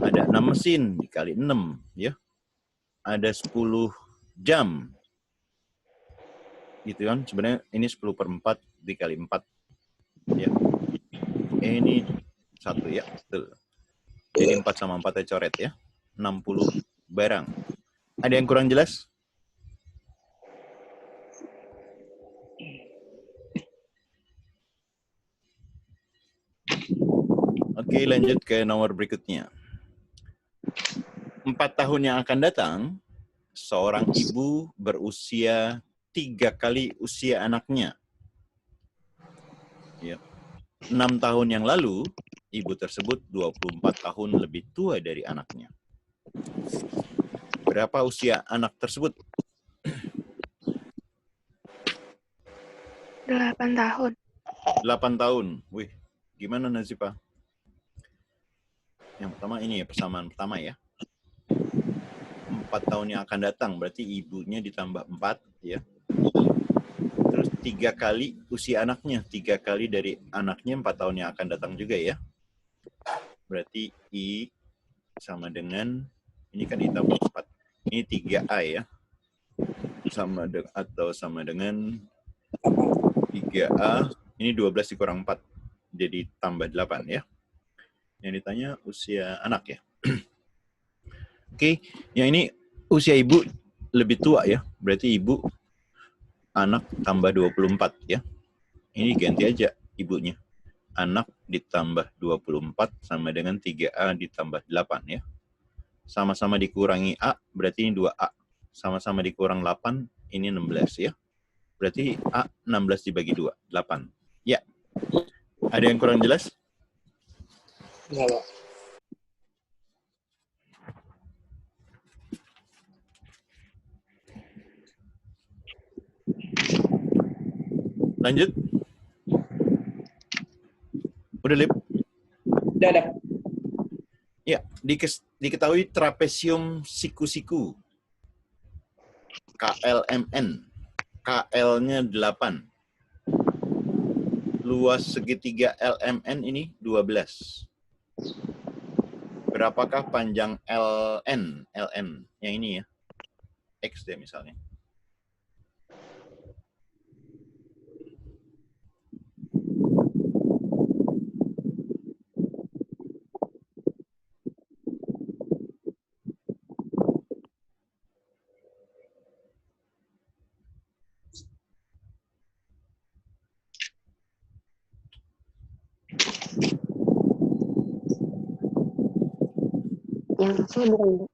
Ada 6 mesin dikali 6. Ya. Ada 10 jam. gitu kan. Sebenarnya ini 10/4 dikali 4. Ya. Ini 1 ya. Betul. Jadi 4 sama 4 saya coret ya. 60 barang. Ada yang kurang jelas? Oke, lanjut ke nomor berikutnya. 4 tahun yang akan datang, seorang ibu berusia 3 kali usia anaknya. Ya. 6 tahun yang lalu, ibu tersebut 24 tahun lebih tua dari anaknya. Berapa usia anak tersebut? 8 tahun. 8 tahun. Wih, gimana Nazifa? Yang pertama ini ya, persamaan pertama ya. 4 tahun yang akan datang, berarti ibunya ditambah 4 ya. Terus 3 kali usia anaknya, 3 kali dari anaknya 4 tahun yang akan datang juga ya. Berarti I sama dengan, ini kan I tambah 4. Ini 3A ya. Sama dengan 3A, ini 12 dikurang 4. Jadi tambah 8 ya. Yang ditanya usia anak ya. Oke, yang ini usia ibu lebih tua ya. Berarti ibu anak tambah 24 ya. Ini ganti aja ibunya. Anak ditambah 24 sama dengan 3A ditambah 8 ya. Sama-sama dikurangi A, berarti ini 2A. Sama-sama dikurang 8, ini 16 ya. Berarti A 16 dibagi 2, 8. Ya. Ada yang kurang jelas? Enggak, Pak. Lanjut. Udah, Lip? Udah ada. Ya, diketahui trapesium siku-siku. KLMN. KL-nya 8. Luas segitiga LMN ini 12. Berapakah panjang LN? LN yang ini ya. X deh misalnya. Yang saya bukan Bu.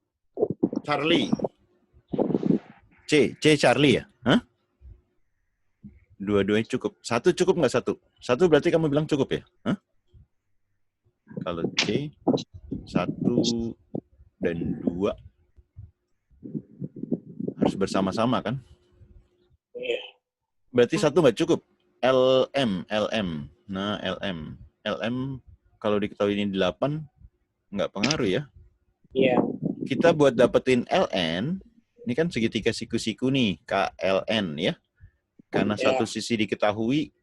Charlie. C Charlie ya? Hah? Dua-duanya cukup. Satu cukup nggak satu? Satu berarti kamu bilang cukup ya? Hah? Kalau C, 1 dan 2 harus bersama-sama kan? Iya. Berarti 1 nggak cukup. LM. Nah, LM kalau diketahui ini 8, nggak pengaruh ya. Iya. Kita buat dapetin LN, ini kan segitiga siku-siku nih, KLN ya. Karena Ya. satu sisi diketahui,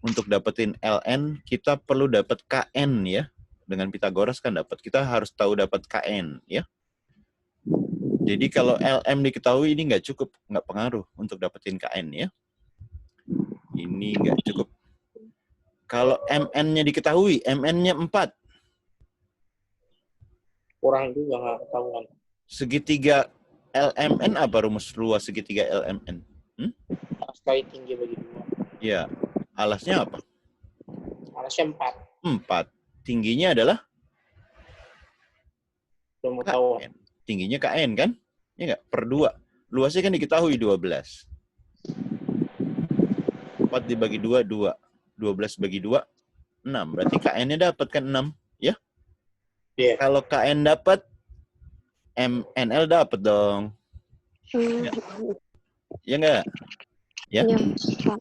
untuk dapetin LN, kita perlu dapat KN ya. Dengan Pitagoras kan dapat. Kita harus tahu dapat KN ya. Jadi kalau LM diketahui, ini nggak cukup, nggak pengaruh untuk dapetin KN ya. Ini nggak cukup. Kalau MN-nya diketahui, MN-nya 4. Kurang juga nggak ketahuan. Segitiga LMN apa rumus luas segitiga LMN? Sekali tinggi bagi 2. Ya, alasnya apa? Alasnya 4. 4. Tingginya adalah Belum ketahuan. KN. Tingginya KN kan? Ya nggak? Per 2. Luasnya kan diketahui 12. 4 dibagi 2, 2. 12 bagi 2, 6. Berarti KN-nya dapat kan 6. Ya? Iya. Kalau KN dapat, MNL dapat dong. Ya. Ya nggak? Ya? Iya, Pak.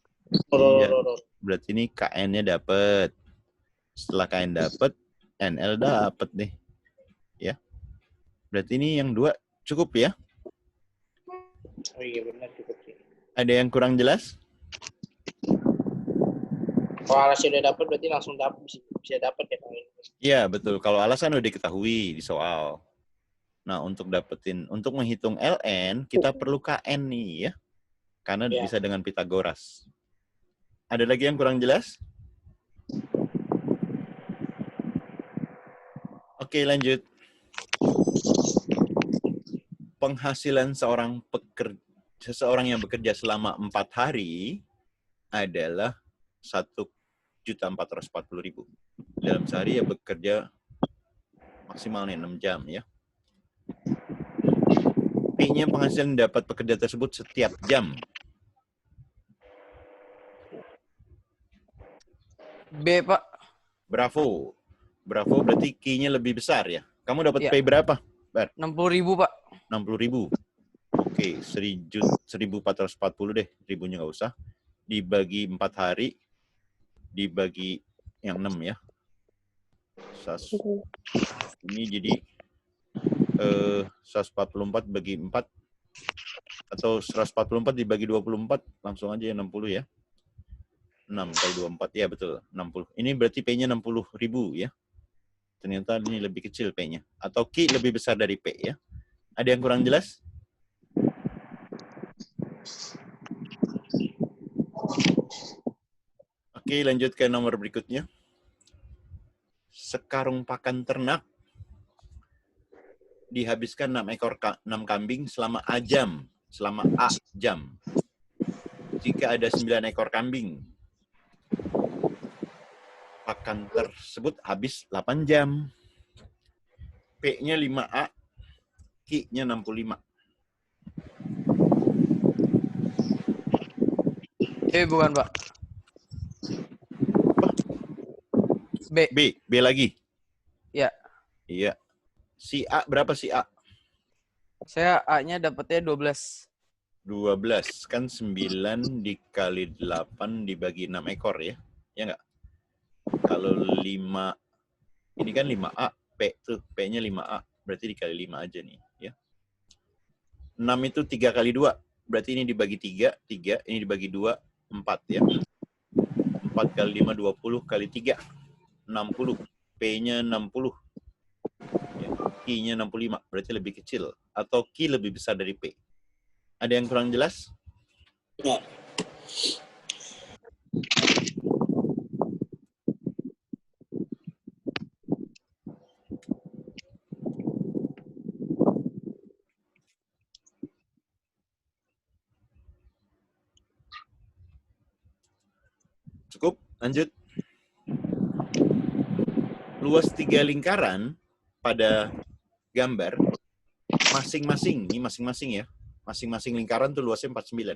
Iya. Berarti ini KN-nya dapat. Setelah KN dapat, NL dapat nih. Ya. Berarti ini yang 2 cukup ya? Oh iya benar cukup sih. Ada yang kurang jelas? Kalau alasnya udah dapat berarti langsung dapat bisa dapat ya Kang. Iya, betul. Kalau alasan udah diketahui di soal. Nah, untuk menghitung LN, kita perlu KN nih ya. Karena Ya. bisa dengan Pitagoras. Ada lagi yang kurang jelas? Oke, lanjut. Penghasilan seseorang yang bekerja selama 4 hari adalah 1.440.000. Dalam sehari ya bekerja maksimalnya 6 jam ya. P-nya penghasilan dapat pekerja tersebut setiap jam. B, Pak. Bravo. Bravo berarti Q-nya lebih besar ya. Kamu dapat Iya. P berapa? 60.000, Pak. 60.000. Oke, 1.440 deh. Ribunya nggak usah. Dibagi 4 hari. Dibagi yang 6 ya. Ini jadi 144 bagi 4. Atau 144 dibagi 24. Langsung aja ya 60 ya. 6 kali 24. Ya betul. 60. Ini berarti P-nya 60.000 ya. Ternyata ini lebih kecil P-nya. Atau Q lebih besar dari P ya. Ada yang kurang jelas? Oke, lanjut ke nomor berikutnya. Sekarung pakan ternak dihabiskan 6 kambing selama A jam. Selama A jam. Jika ada 9 ekor kambing, pakan tersebut habis 8 jam. P-nya 5A, Q-nya 65. Bukan, Pak. B. B lagi? Ya. Iya. Si A berapa si A? Saya A-nya dapatnya 12. 12. Kan 9 dikali 8 dibagi 6 ekor ya? Ya nggak? Kalau 5, ini kan 5A, P tuh, P-nya 5A. Berarti dikali 5 aja nih. Ya. 6 itu 3 kali 2. Berarti ini dibagi 3, ini dibagi 2, 4 ya. 4 kali 5, 20 kali 3, 60. P-nya 60. Ya. Q-nya 65. Berarti lebih kecil. Atau Q lebih besar dari P. Ada yang kurang jelas? Ya. Cukup? Lanjut. Luas 3 lingkaran pada gambar masing-masing, ini masing-masing ya. Masing-masing lingkaran tuh luasnya 49.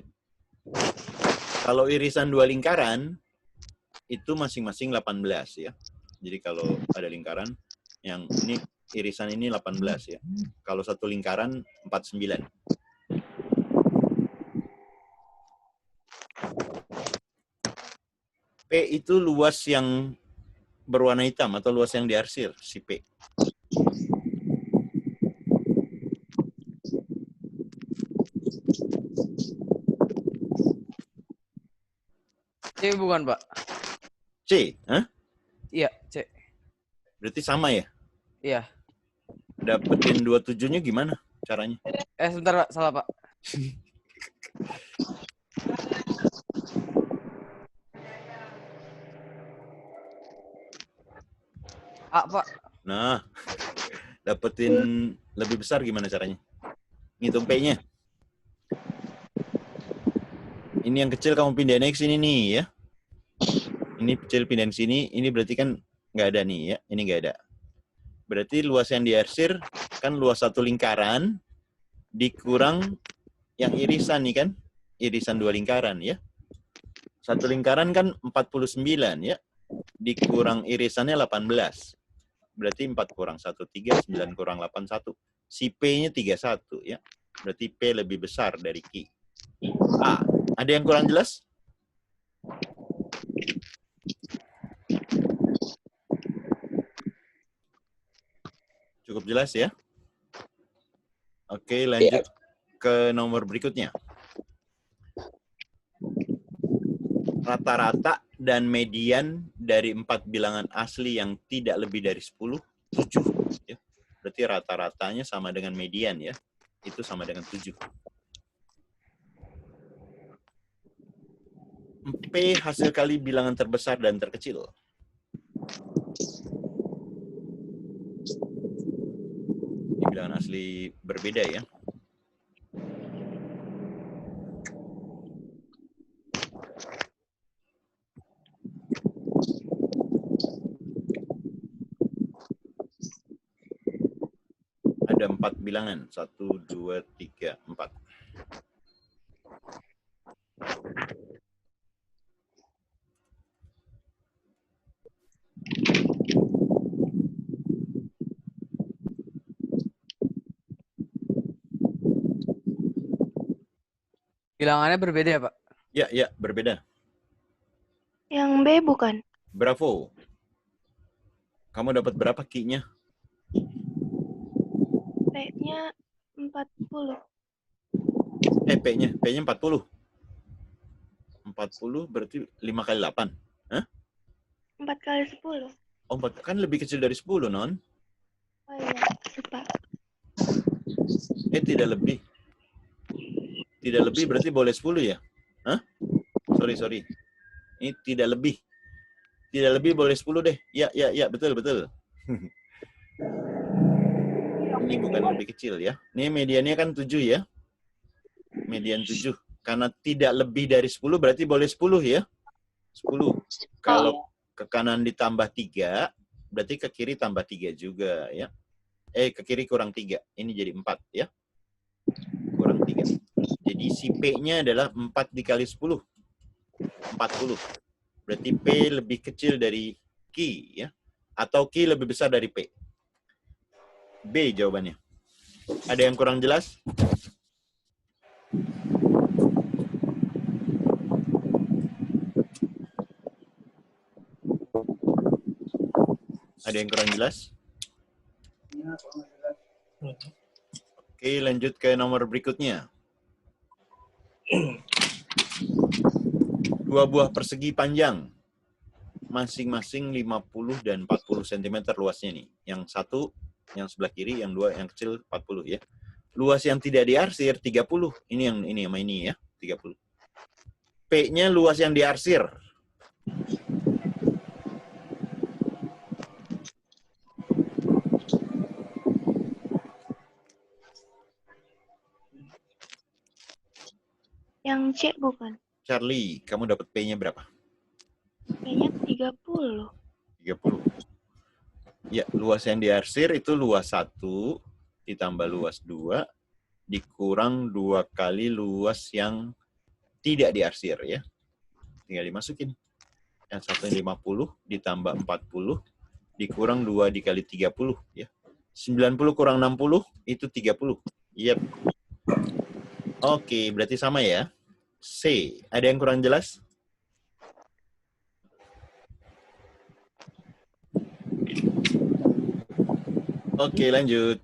Kalau irisan 2 lingkaran itu masing-masing 18 ya. Jadi kalau ada lingkaran yang ini irisan ini 18 ya. Kalau satu lingkaran 49. P itu luas yang berwarna hitam atau luas yang diarsir, si P. C bukan, Pak. C, hah? Iya, C. Berarti sama ya? Iya. Dapetin 27-nya gimana caranya? Sebentar, Pak. Salah, Pak. A, Pak. Nah, dapetin lebih besar gimana caranya? Ngitung P-nya. Ini yang kecil kamu pindahin ke sini nih ya. Ini kecil pindahin sini, ini berarti kan nggak ada nih ya. Ini nggak ada. Berarti luas yang diarsir kan luas satu lingkaran dikurang yang irisan nih kan. Irisan 2 lingkaran ya. Satu lingkaran kan 49 ya. Dikurang irisannya 18. Berarti 4 kurang 1, 3, 9 kurang 8, 1. Si P-nya 31 ya. Berarti P lebih besar dari Q. A. Ada yang kurang jelas? Cukup jelas ya? Oke, lanjut ke nomor berikutnya. Rata-rata dan median dari 4 bilangan asli yang tidak lebih dari 10, 7. Ya. Berarti rata-ratanya sama dengan median ya. Itu sama dengan 7. P hasil kali bilangan terbesar dan terkecil. Ini bilangan asli berbeda ya. Ada 4 bilangan. 1, 2, 3, 4. Bilangannya berbeda ya, Pak? Ya, berbeda. Yang B bukan? Bravo. Kamu dapat berapa Ki-nya? P-nya 40. P-nya 40. 40 berarti 5 kali 8. Hah? 4 kali 10. Oh, kan lebih kecil dari 10, Non. Oh iya, lupa. Tidak lebih. Tidak lebih berarti boleh 10 ya? Hah? Sorry. Ini tidak lebih. Tidak lebih boleh 10 deh. Ya, betul. Ini bukan lebih kecil ya. Ini mediannya kan 7 ya. Median 7. Karena tidak lebih dari 10 berarti boleh 10 ya. 10. Kalau ke kanan ditambah 3, berarti ke kiri tambah 3 juga ya. Ke kiri kurang 3. Ini jadi 4 ya. Kurang 3. Jadi si P-nya adalah 4 dikali 10. 40. Berarti P lebih kecil dari Q ya. Atau Q lebih besar dari P. B jawabannya. Ada yang kurang jelas? Ada yang kurang jelas? Oke, lanjut ke nomor berikutnya. 2 buah persegi panjang. Masing-masing 50 dan 40 cm luasnya nih. Yang satu, yang sebelah kiri, yang dua, yang kecil 40 ya. Luas yang tidak diarsir 30. Ini sama ini ya, 30. P-nya luas yang diarsir. Yang C bukan? Charlie, kamu dapat P-nya berapa? P-nya 30. 30. Ya, luas yang diarsir itu luas 1 ditambah luas 2 dikurang 2 kali luas yang tidak diarsir ya. Tinggal dimasukin. Yang satu 50 ditambah 40 dikurang 2 dikali 30 ya. 90 kurang 60 itu 30. Yep. Oke, berarti sama ya. C, ada yang kurang jelas? Oke, lanjut.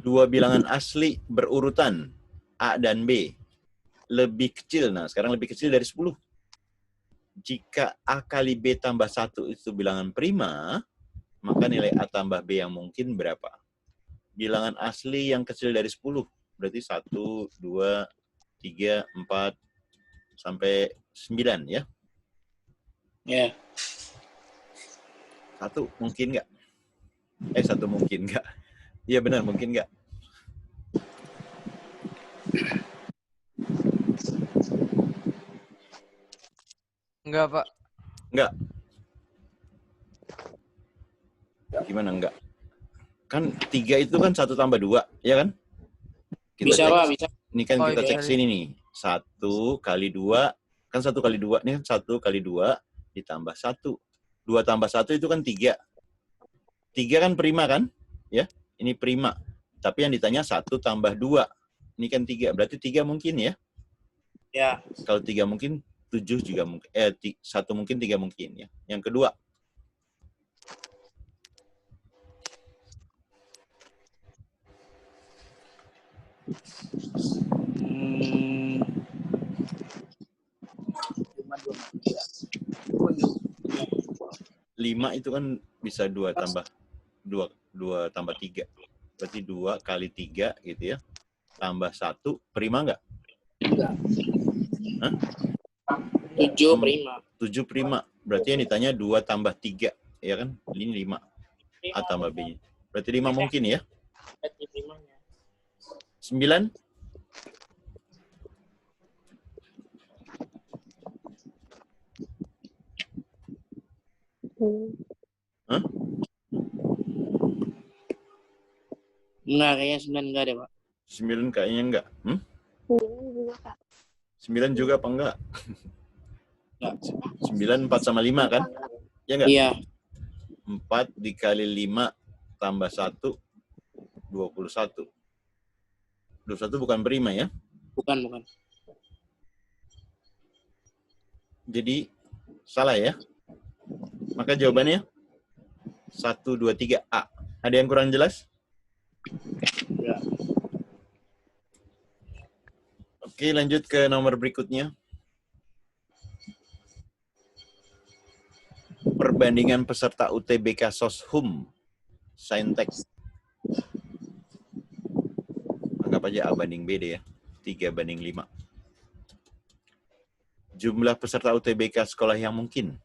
2 bilangan asli berurutan A dan B. Lebih kecil. Nah, sekarang lebih kecil dari 10. Jika A kali B tambah 1 itu bilangan prima, maka nilai A tambah B yang mungkin berapa? Bilangan asli yang kecil dari 10. Berarti 1, 2, 3, 4, sampai 9 ya? Ya. 1 mungkin nggak? 1 mungkin nggak? Iya benar, mungkin nggak? Enggak, Pak. Enggak. Gimana enggak? Kan 3 itu kan 1 tambah 2, ya kan? Kita Bisa, cek. Pak, bisa. Ini kan Oh, kita iya. cek sini nih. 1 kali 2, kan 1 kali 2, ini 1 kali 2 ditambah 1. 2 tambah 1 itu kan 3. 3 kan prima kan? Ya, ini prima. Tapi yang ditanya 1 tambah 2. Ini kan 3, berarti 3 mungkin ya? Ya. Kalau 3 mungkin, 7 juga mungkin. 1 mungkin, 3 mungkin ya. Yang kedua. Hmm. 5 itu kan bisa 2 tambah 2 tambah 3. Berarti 2 kali 3 gitu ya. Tambah 1, prima nggak? Hah? 7 prima. 7 prima. Berarti yang ditanya 2 tambah 3. Ya kan? Ini 5. A tambah B. Berarti 5 mungkin ya? Berarti primanya. 9? Hah? Enggak, kayaknya 9 enggak deh, Pak. 9 kayaknya enggak. 9 juga, Kak. 9 juga apa enggak? Enggak. 9, 4 sama 5 kan? Ya enggak? Iya. 4 dikali 5 tambah 1, 21. 21 bukan prima ya? Bukan. Jadi salah ya? Maka jawabannya 1, 2, 3 A. Ada yang kurang jelas? Ya. Oke, lanjut ke nomor berikutnya. Perbandingan peserta UTBK Soshum Saintek. Anggap aja A banding B deh ya. 3 banding 5. Jumlah peserta UTBK sekolah yang mungkin.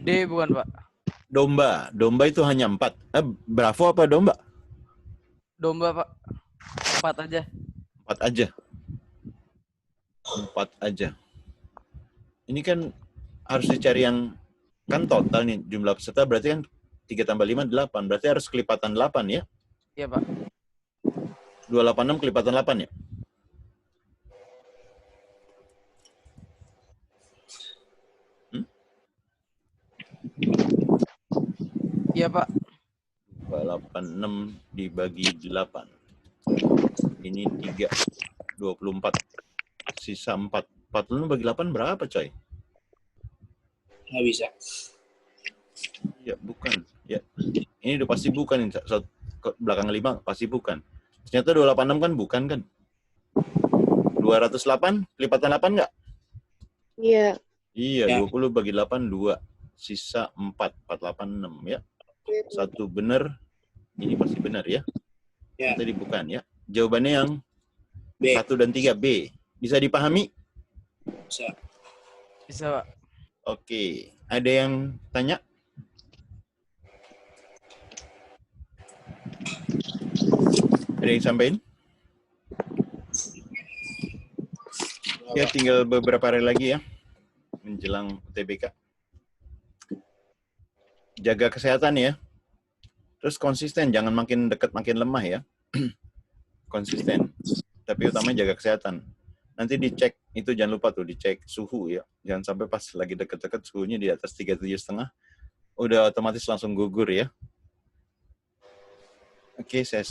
D bukan, Pak. Domba. Domba itu hanya 4. Bravo apa domba? Domba, Pak. 4 aja. 4 aja. 4 aja. Ini kan harus dicari yang kan total nih jumlah peserta berarti kan 3 tambah 5 8. Berarti harus kelipatan 8 ya? Iya, Pak. 286 kelipatan 8 ya? Iya, Pak. 286 dibagi 8. Ini 3. 24. Sisa 4. 46 bagi 8 berapa, coy? Nggak bisa. Ya, bukan. Ya. Ini udah pasti bukan. Belakang 5 pasti bukan. Ternyata 286 kan bukan kan? 208 kelipatan 8 nggak? Iya. Iya, Ya. 20 bagi 8, 2. Sisa 4. 486 ya. Satu benar. Ini pasti benar ya? Ya. Tadi bukan ya. Jawabannya yang B. 1 dan 3, B. Bisa dipahami? Bisa. Bisa, Pak. Oke. Ada yang tanya? Ada yang sampaikan? Ya, tinggal beberapa hari lagi ya. Menjelang UTBK. Jaga kesehatan ya. Terus konsisten, jangan makin dekat makin lemah ya. Konsisten. Tapi utamanya jaga kesehatan. Nanti dicek, itu jangan lupa tuh, dicek suhu ya. Jangan sampai pas lagi deket-deket suhunya di atas 37,5, udah otomatis langsung gugur ya. Oke, saya